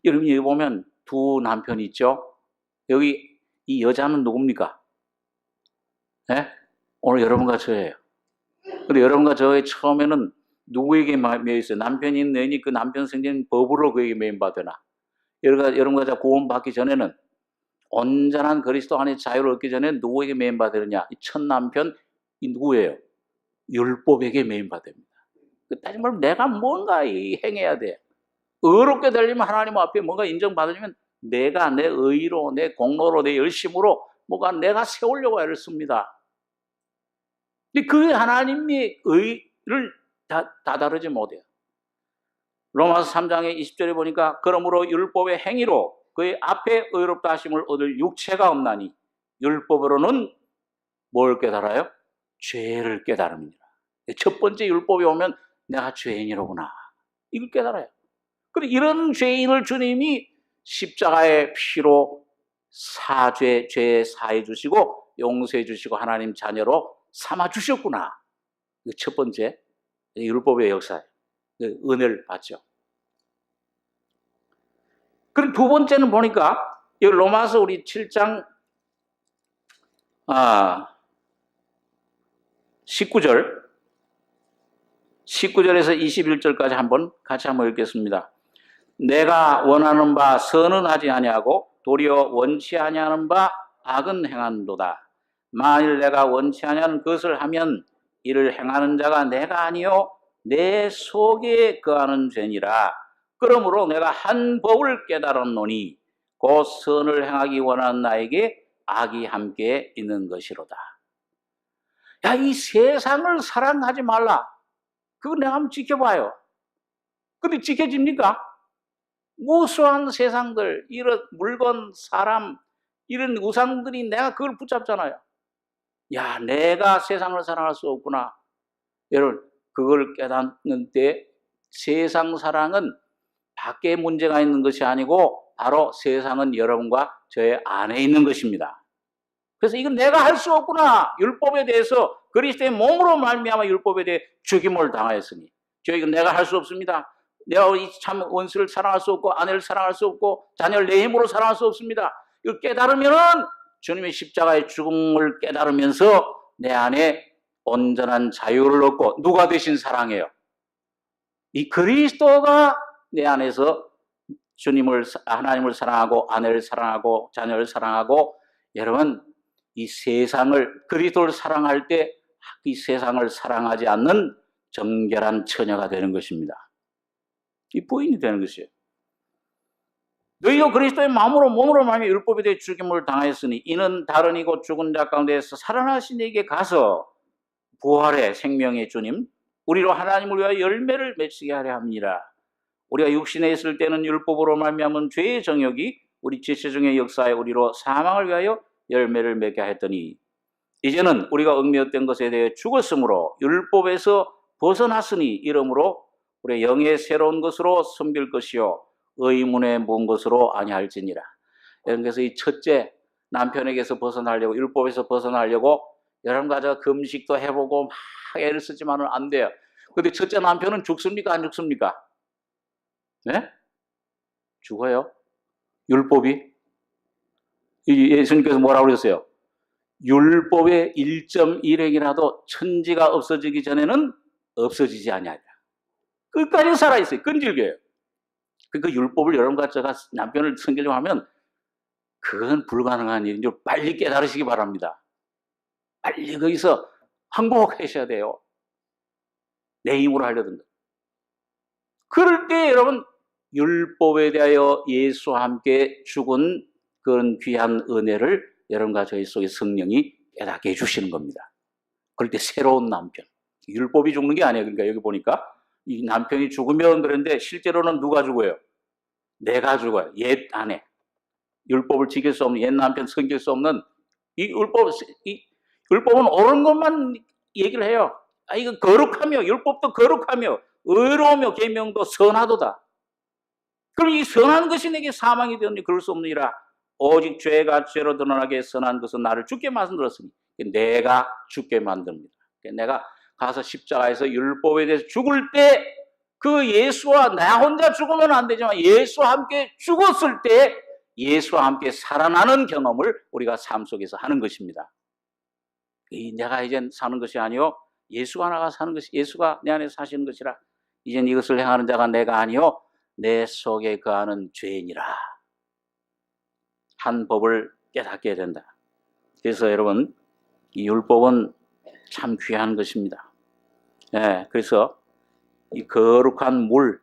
여러분 여기 보면 두 남편이 있죠. 여기 이 여자는 누굽니까? 네? 오늘 여러분과 저예요. 근데 여러분과 저의 처음에는 누구에게 매여 있어요? 남편이 있는 여인이 그 남편 생전 법으로 그에게 매인받으나, 여러분과 저 구원받기 전에는 온전한 그리스도 안에 자유를 얻기 전에 누구에게 매인받으느냐? 이 첫 남편 이 누구예요? 율법에게 매인받습니다. 다시 말하면 내가 뭔가 행해야 돼. 의롭게 되려면 하나님 앞에 뭔가 인정받으려면 내가 내 의로, 내 공로로, 내 열심으로 뭔가 내가 세우려고 애를 씁니다. 근데 그 하나님의 의를 다다르지 못해요. 로마서 3장의 20절에 보니까 그러므로 율법의 행위로 그의 앞에 의롭다 하심을 얻을 육체가 없나니 율법으로는 뭘 깨달아요? 죄를 깨달음이니라. 첫 번째 율법이 오면 내가 죄인이로구나, 이걸 깨달아요. 그리고 이런 죄인을 주님이 십자가의 피로 죄 사해 주시고 용서해 주시고 하나님 자녀로 삼아 주셨구나. 첫 번째 율법의 역사예요. 은혜를 받죠. 그럼 두 번째는 보니까 여기 로마서 우리 7장 19절에서 21절까지 같이 한번 읽겠습니다. 내가 원하는 바 선은 하지 아니하고 도리어 원치 아니하는 바 악은 행하는도다. 만일 내가 원치 아니하는 것을 하면 이를 행하는 자가 내가 아니요 내 속에 거하는 죄니라. 그러므로 내가 한 법을 깨달았노니 곧 선을 행하기 원하는 나에게 악이 함께 있는 것이로다. 야, 이 세상을 사랑하지 말라. 그거 내가 한번 지켜봐요. 근데 지켜집니까? 무수한 세상들, 이런 물건, 사람, 이런 우상들이 내가 그걸 붙잡잖아요. 야, 내가 세상을 사랑할 수 없구나. 여러분, 그걸 깨닫는 때 세상 사랑은 밖에 문제가 있는 것이 아니고 바로 세상은 여러분과 저의 안에 있는 것입니다. 그래서 이건 내가 할 수 없구나. 율법에 대해서 그리스도의 몸으로 말미암아 율법에 대해 죽임을 당하였으니 이건 내가 할 수 없습니다. 내가 참 원수를 사랑할 수 없고 아내를 사랑할 수 없고 자녀를 내 힘으로 사랑할 수 없습니다. 이걸 깨달으면은 주님의 십자가의 죽음을 깨달으면서 내 안에 온전한 자유를 얻고 누가 대신 사랑해요? 이 그리스도가 내 안에서 하나님을 사랑하고 아내를 사랑하고 자녀를 사랑하고 여러분 이 세상을 그리스도를 사랑할 때 이 세상을 사랑하지 않는 정결한 처녀가 되는 것입니다. 이 부인이 되는 것이에요. 너희도 그리스도의 마음으로 몸으로 말하며 율법에 대해 죽임을 당하였으니 이는 다른 이고 죽은 자 가운데서 살아나신 이에게 가서 부활의 생명의 주님 우리로 하나님을 위하여 열매를 맺게 하려 합니다. 우리가 육신에 있을 때는 율법으로 말미암은 죄의 정욕이 우리 지체 중의 역사에 우리로 사망을 위하여 열매를 맺게 했더니 이제는 우리가 얽매였던 것에 대해 죽었으므로 율법에서 벗어났으니 이러므로 우리의 영의 새로운 것으로 섬길 것이요 의문의 먼 것으로 아니할지니라. 그래서 이 첫째 남편에게서 벗어나려고 율법에서 벗어나려고 여러분 가져 금식도 해보고 막 애를 쓰지만은 안 돼요. 근데 첫째 남편은 죽습니까 안 죽습니까? 네? 죽어요. 율법이 예수님께서 뭐라고 그랬어요? 율법의 1.1행이라도 천지가 없어지기 전에는 없어지지 아니하리라. 끝까지 살아있어요. 끈질겨요. 그 율법을 여러분과 제가 남편을 섬기려고 하면 그건 불가능한 일인 줄 빨리 깨달으시기 바랍니다. 빨리 거기서 항복하셔야 돼요. 내 힘으로 하려던 것. 그럴 때 여러분 율법에 대하여 예수와 함께 죽은 그런 귀한 은혜를 여러분과 저희 속에 성령이 깨닫게 해주시는 겁니다. 그럴 때 새로운 남편. 율법이 죽는 게 아니에요. 그러니까 여기 보니까 이 남편이 죽으면 그런데 실제로는 누가 죽어요? 내가 죽어요. 옛 아내. 율법을 지킬 수 없는 옛 남편 섬길 수 없는 이 율법은 옳은 것만 얘기를 해요. 이거 거룩하며 율법도 거룩하며 의로우며 계명도 선하도다. 그럼 이 선한 것이 내게 사망이 되었니 그럴 수 없느니라. 오직 죄가 죄로 드러나게 선한 것은 나를 죽게 만들었으니 내가 죽게 만듭니다. 내가 가서 십자가에서 율법에 대해서 죽을 때 그 예수와 나 혼자 죽으면 안 되지만 예수와 함께 죽었을 때 예수와 함께 살아나는 경험을 우리가 삶 속에서 하는 것입니다. 내가 이젠 사는 것이 아니요 예수가 나가 사는 것이 예수가 내 안에 사시는 것이라. 이젠 이것을 행하는 자가 내가 아니요 내 속에 거하는 죄인이라. 한 법을 깨닫게 된다. 그래서 여러분 이 율법은 참 귀한 것입니다. 그래서 이 거룩한 물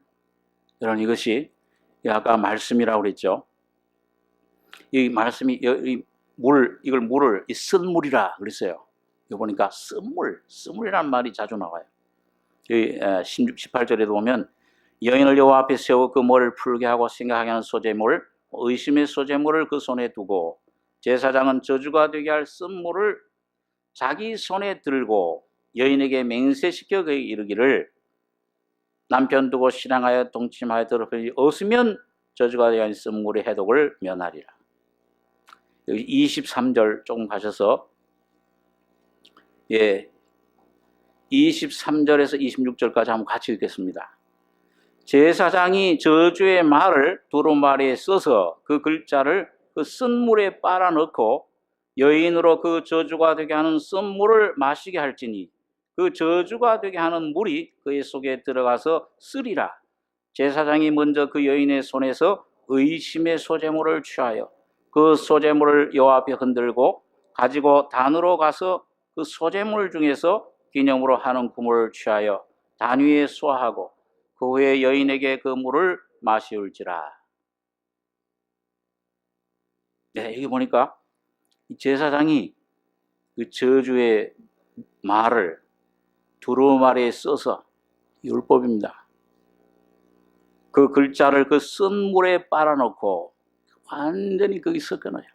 이런 이것이 아까 말씀이라고 그랬죠. 이 말씀이 이걸 물을 이 쓴물이라 그랬어요. 이거 보니까 쓴물이라는 말이 자주 나와요. 18절에도 보면 여인을 여호와 앞에 세워 그 머리를 풀게 하고 생각하게 하는 소재물 의심의 소재물을 그 손에 두고 제사장은 저주가 되게 할 쓴물을 자기 손에 들고 여인에게 맹세시켜 그에게 이르기를 남편 두고 실행하여 동침하여 더럽힘이 없으면 저주가 되게 할 쓴물의 해독을 면하리라. 여기 23절 조금 가셔서 23절에서 26절까지 한번 같이 읽겠습니다. 제사장이 저주의 말을 두루마리에 써서 그 글자를 그 쓴물에 빨아넣고 여인으로 그 저주가 되게 하는 쓴물을 마시게 할지니 그 저주가 되게 하는 물이 그의 속에 들어가서 쓰리라. 제사장이 먼저 그 여인의 손에서 의심의 소재물을 취하여 그 소재물을 여호와 앞에 흔들고 가지고 단으로 가서 그 소재물 중에서 기념으로 하는 구물을 취하여 단 위에 쏘하고 그 후에 여인에게 그 물을 마시울지라. 여기 보니까 제사장이 그 저주의 말을 두루마리에 써서 율법입니다. 그 글자를 그 쓴 물에 빨아놓고 완전히 거기 섞어놔요.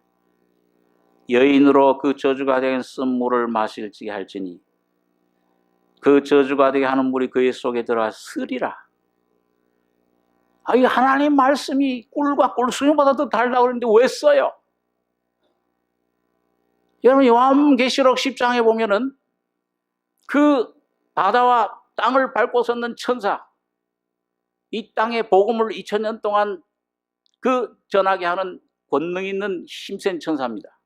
여인으로 그 저주가 된 쓴 물을 마실지 할지니 그 저주가 되게 하는 물이 그의 속에 들어가 쓰리라. 이 하나님 말씀이 꿀과 꿀수염보다 더 달다고 그러는데 왜 써요? 여러분 요한계시록 10장에 보면은 그 바다와 땅을 밟고 섰는 천사, 이 땅의 복음을 2000년 동안 그 전하게 하는 권능 있는 힘센 천사입니다.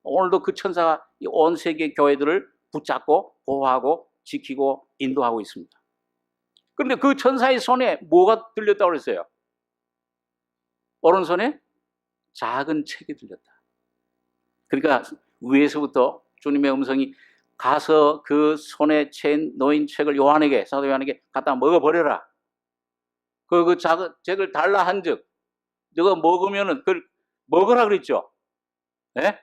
오늘도 그 천사가 온 세계 교회들을 붙잡고 보호하고 지키고 인도하고 있습니다. 그런데 그 천사의 손에 뭐가 들렸다고 그랬어요? 오른손에 작은 책이 들렸다. 그러니까 위에서부터 주님의 음성이 가서 그 손에 놓인 책을 요한에게, 사도 요한에게 갖다 먹어버려라. 그 작은 책을 달라 한즉 너가 먹으면은 그걸 먹으라 그랬죠. 네?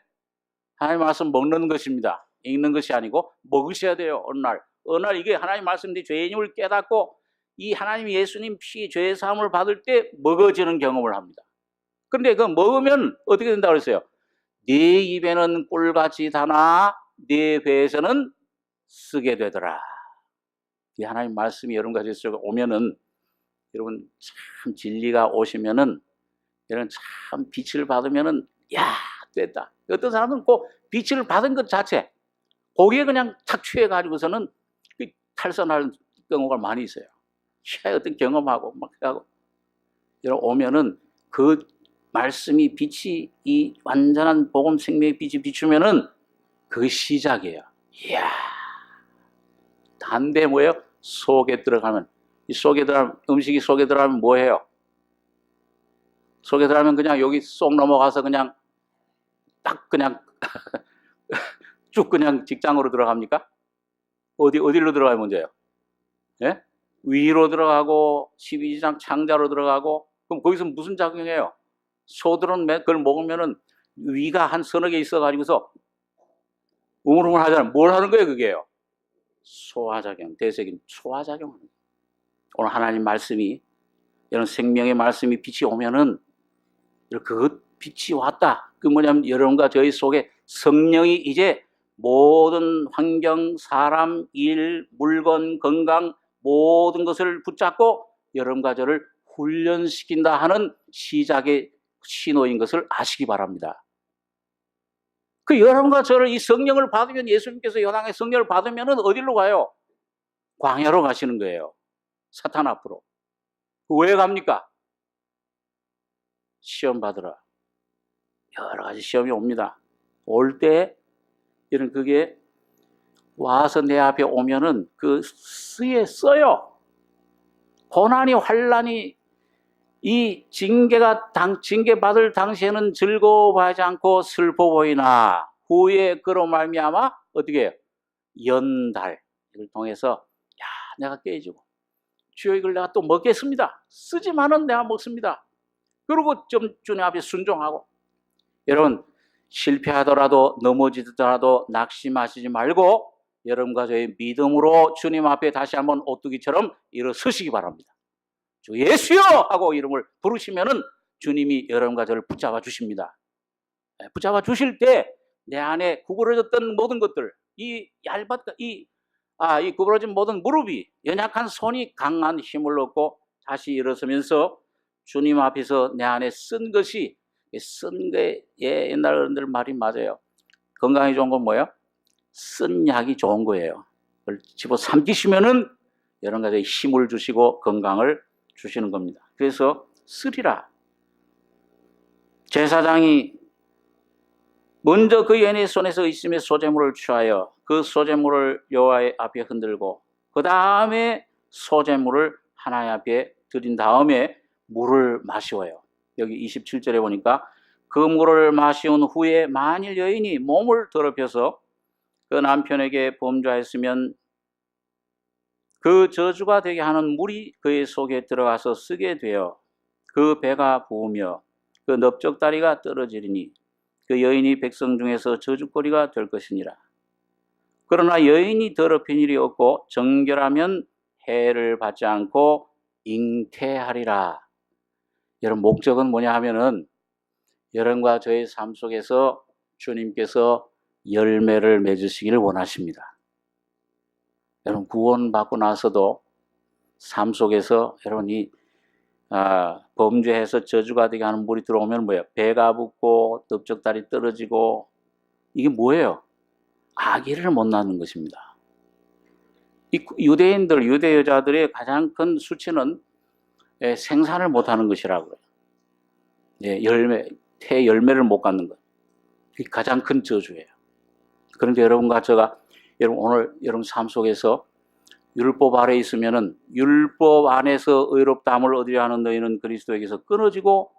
하나님 말씀 먹는 것입니다. 읽는 것이 아니고 먹으셔야 돼요. 어느 날 이게 하나님 말씀인데 죄인임을 깨닫고 이 하나님 예수님 피 죄 사함을 받을 때 먹어지는 경험을 합니다. 그런데 그 먹으면 어떻게 된다고 그랬어요? 네 입에는 꿀같이 다나 네 배에서는 쓰게 되더라. 이 하나님 말씀이 여러분 가지고 오면은 여러분 참 진리가 오시면은 여러분 참 빛을 받으면은 야 됐다. 어떤 사람은 꼭 빛을 받은 것 자체 거기에 그냥 탁 취해가지고서는 탈선하는 경우가 많이 있어요. 어떤 경험하고 막 하고 여러분 오면은 그 말씀이 빛이 이 완전한 복음 생명의 빛이 비추면은 그게 시작이에요. 이야, 단데 뭐예요? 속에 들어가면 이 속에 들어가면 음식이 속에 들어가면 뭐예요? 속에 들어가면 그냥 여기 쏙 넘어가서 그냥 딱 그냥 쭉 그냥 직장으로 들어갑니까? 어디로 들어가야 문제예요? 예? 위로 들어가고 12지장 창자로 들어가고 그럼 거기서 무슨 작용해요? 소들은 그걸 먹으면은 위가 한 서너 개 있어가지고서 우물우물 하잖아요. 뭘 하는 거예요, 그게요? 소화작용, 대세균 소화작용. 오늘 하나님 말씀이 이런 생명의 말씀이 빛이 오면은 그 빛이 왔다. 그 뭐냐면 여러분과 저희 속에 성령이 이제 모든 환경, 사람, 일, 물건, 건강 모든 것을 붙잡고 여러분과 저를 훈련시킨다 하는 시작의 신호인 것을 아시기 바랍니다. 그 여러분과 저를 이 성령을 받으면 예수님께서 연항의 성령을 받으면 어디로 가요? 광야로 가시는 거예요. 사탄 앞으로. 왜 갑니까? 시험 받으라. 여러 가지 시험이 옵니다. 올 때 이런 그게 와서 내 앞에 오면은 그 쓰에 써요. 고난이 환난이 이 징계받을 당시에는 즐거워하지 않고 슬퍼 보이나 후에 그로 말미암아 어떻게 해요? 연달 이걸 통해서 야 내가 깨지고 주여 이걸 내가 또 먹겠습니다. 쓰지만은 내가 먹습니다. 그리고 좀 주님 앞에 순종하고 여러분 실패하더라도 넘어지더라도 낙심하시지 말고 여러분과 저의 믿음으로 주님 앞에 다시 한번 오뚜기처럼 일어서시기 바랍니다. 주 예수여 하고 이름을 부르시면은 주님이 여러분과 저를 붙잡아 주십니다. 붙잡아 주실 때 내 안에 구부러졌던 모든 것들, 이 구부러진 모든 무릎이 연약한 손이 강한 힘을 얻고 다시 일어서면서 주님 앞에서 내 안에 쓴 것이 쓴 게 옛날 어른들 말이 맞아요. 건강에 좋은 건 뭐예요? 쓴 약이 좋은 거예요. 그걸 집어 삼키시면은 여러 가지 힘을 주시고 건강을 주시는 겁니다. 그래서 쓰리라. 제사장이 먼저 그 여인의 손에서 의심의 소재물을 취하여 그 소재물을 여호와의 앞에 흔들고 그 다음에 소재물을 하나님 앞에 드린 다음에 물을 마시어요. 여기 27절에 보니까 그 물을 마시온 후에 만일 여인이 몸을 더럽혀서 그 남편에게 범죄하였으면 그 저주가 되게 하는 물이 그의 속에 들어가서 쓰게 되어 그 배가 부으며 그 넓적다리가 떨어지리니 그 여인이 백성 중에서 저주거리가 될 것이니라. 그러나 여인이 더럽힌 일이 없고 정결하면 해를 받지 않고 잉태하리라. 여러분 목적은 뭐냐 하면은 여러분과 저의 삶 속에서 주님께서 열매를 맺으시기를 원하십니다. 여러분 구원받고 나서도 삶 속에서 여러분이 범죄해서 저주가 되게 하는 물이 들어오면 뭐예요? 배가 붓고 넓적다리 떨어지고 이게 뭐예요? 아기를 못 낳는 것입니다. 이 유대 여자들의 가장 큰 수치는 생산을 못하는 것이라고요. 열매 태 열매를 못 갖는 것. 그게 가장 큰 저주예요. 그런데 여러분과 제가 여러분 오늘 여러분 삶 속에서 율법 아래 있으면은 율법 안에서 의롭다함을 얻으려 하는 너희는 그리스도에게서 끊어지고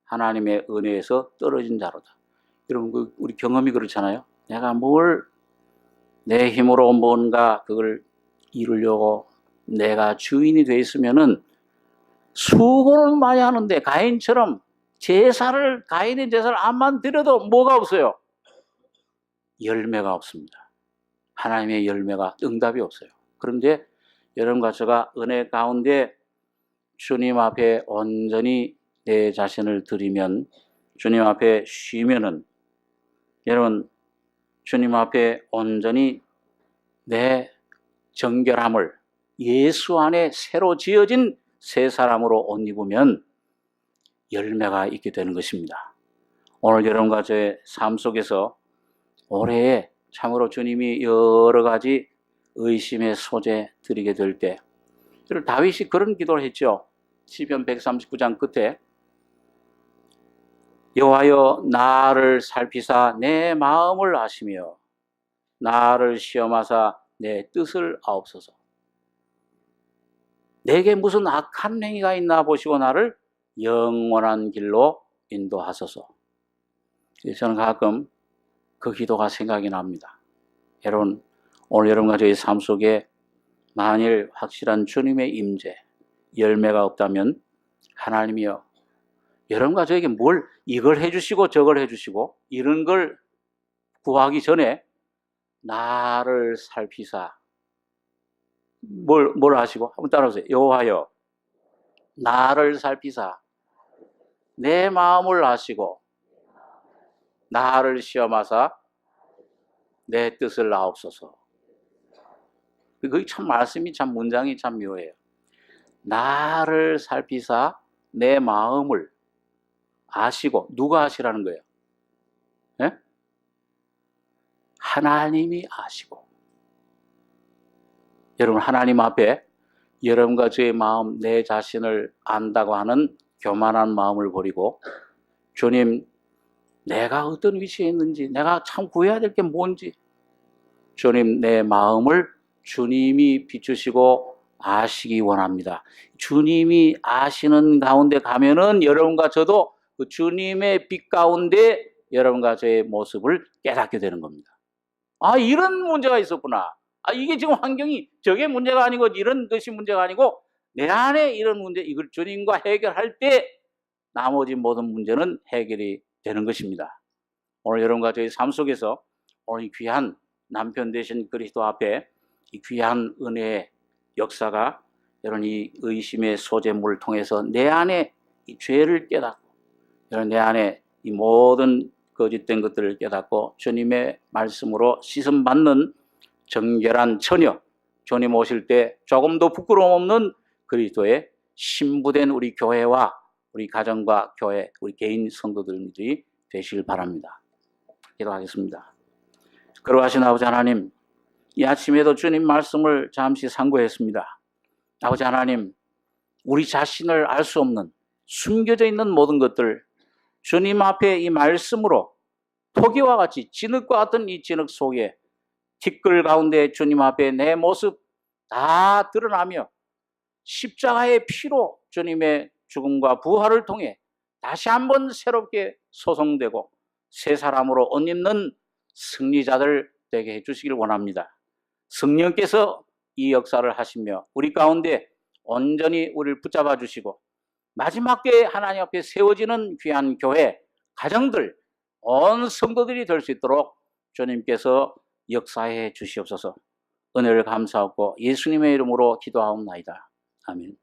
하나님의 은혜에서 떨어진 자로다. 여러분 우리 경험이 그렇잖아요. 내가 뭘 내 힘으로 뭔가 그걸 이루려고 내가 주인이 돼 있으면은 수고를 많이 하는데 가인처럼 가인의 제사를 암만 드려도 뭐가 없어요? 열매가 없습니다. 하나님의 열매가 응답이 없어요. 그런데 여러분과 제가 은혜 가운데 주님 앞에 온전히 내 자신을 드리면, 주님 앞에 쉬면은, 여러분 주님 앞에 온전히 내 정결함을 예수 안에 새로 지어진 새 사람으로 옷 입으면 열매가 있게 되는 것입니다. 오늘 여러분과 제 삶 속에서 올해에 참으로 주님이 여러 가지 의심의 소재 드리게 될 때, 다윗이 그런 기도를 했죠. 시편 139장 끝에 여호와여 나를 살피사 내 마음을 아시며 나를 시험하사 내 뜻을 아옵소서. 내게 무슨 악한 행위가 있나 보시고 나를 영원한 길로 인도하소서. 저는 가끔 그 기도가 생각이 납니다. 여러분 오늘 여러분과 저희 삶 속에 만일 확실한 주님의 임재, 열매가 없다면 하나님이여 여러분과 저에게 뭘 이걸 해주시고 저걸 해주시고 이런 걸 구하기 전에 나를 살피사 뭘 하시고 한번 따라오세요. 여호와여 나를 살피사 내 마음을 아시고 나를 시험하사 내 뜻을 아옵소서. 그게 참 말씀이 참 문장이 참 묘해요. 나를 살피사 내 마음을 아시고, 누가 아시라는 거예요? 네? 하나님이 아시고. 여러분 하나님 앞에 여러분과 저의 마음, 내 자신을 안다고 하는 교만한 마음을 버리고 주님 내가 어떤 위치에 있는지, 내가 참 구해야 될 게 뭔지, 주님 내 마음을 주님이 비추시고 아시기 원합니다. 주님이 아시는 가운데 가면은 여러분과 저도 그 주님의 빛 가운데 여러분과 저의 모습을 깨닫게 되는 겁니다. 아, 이런 문제가 있었구나. 아, 이게 지금 환경이 저게 문제가 아니고 이런 것이 문제가 아니고 내 안에 이런 문제, 이걸 주님과 해결할 때 나머지 모든 문제는 해결이 되는 것입니다. 오늘 여러분과 저희 삶 속에서 오늘 이 귀한 남편 되신 그리스도 앞에 이 귀한 은혜의 역사가 여러분 이 의심의 소재물을 통해서 내 안에 이 죄를 깨닫고 여러분 내 안에 이 모든 거짓된 것들을 깨닫고 주님의 말씀으로 씻음받는 정결한 처녀, 주님 오실 때 조금도 부끄러움 없는 그리스도의 신부된 우리 교회와 우리 가정과 교회, 우리 개인 성도들이 되시길 바랍니다. 기도하겠습니다. 거룩하신 아버지 하나님, 이 아침에도 주님 말씀을 잠시 상고했습니다. 아버지 하나님, 우리 자신을 알 수 없는 숨겨져 있는 모든 것들 주님 앞에 이 말씀으로 토기와 같이 진흙과 같은 이 진흙 속에 티끌 가운데 주님 앞에 내 모습 다 드러나며 십자가의 피로 주님의 죽음과 부활을 통해 다시 한번 새롭게 소성되고 새 사람으로 옷 입는 승리자들 되게 해주시길 원합니다. 성령께서 이 역사를 하시며 우리 가운데 온전히 우리를 붙잡아 주시고 마지막 때에 하나님 앞에 세워지는 귀한 교회, 가정들, 온 성도들이 될 수 있도록 주님께서 역사해 주시옵소서. 은혜를 감사하고 예수님의 이름으로 기도하옵나이다. 아멘.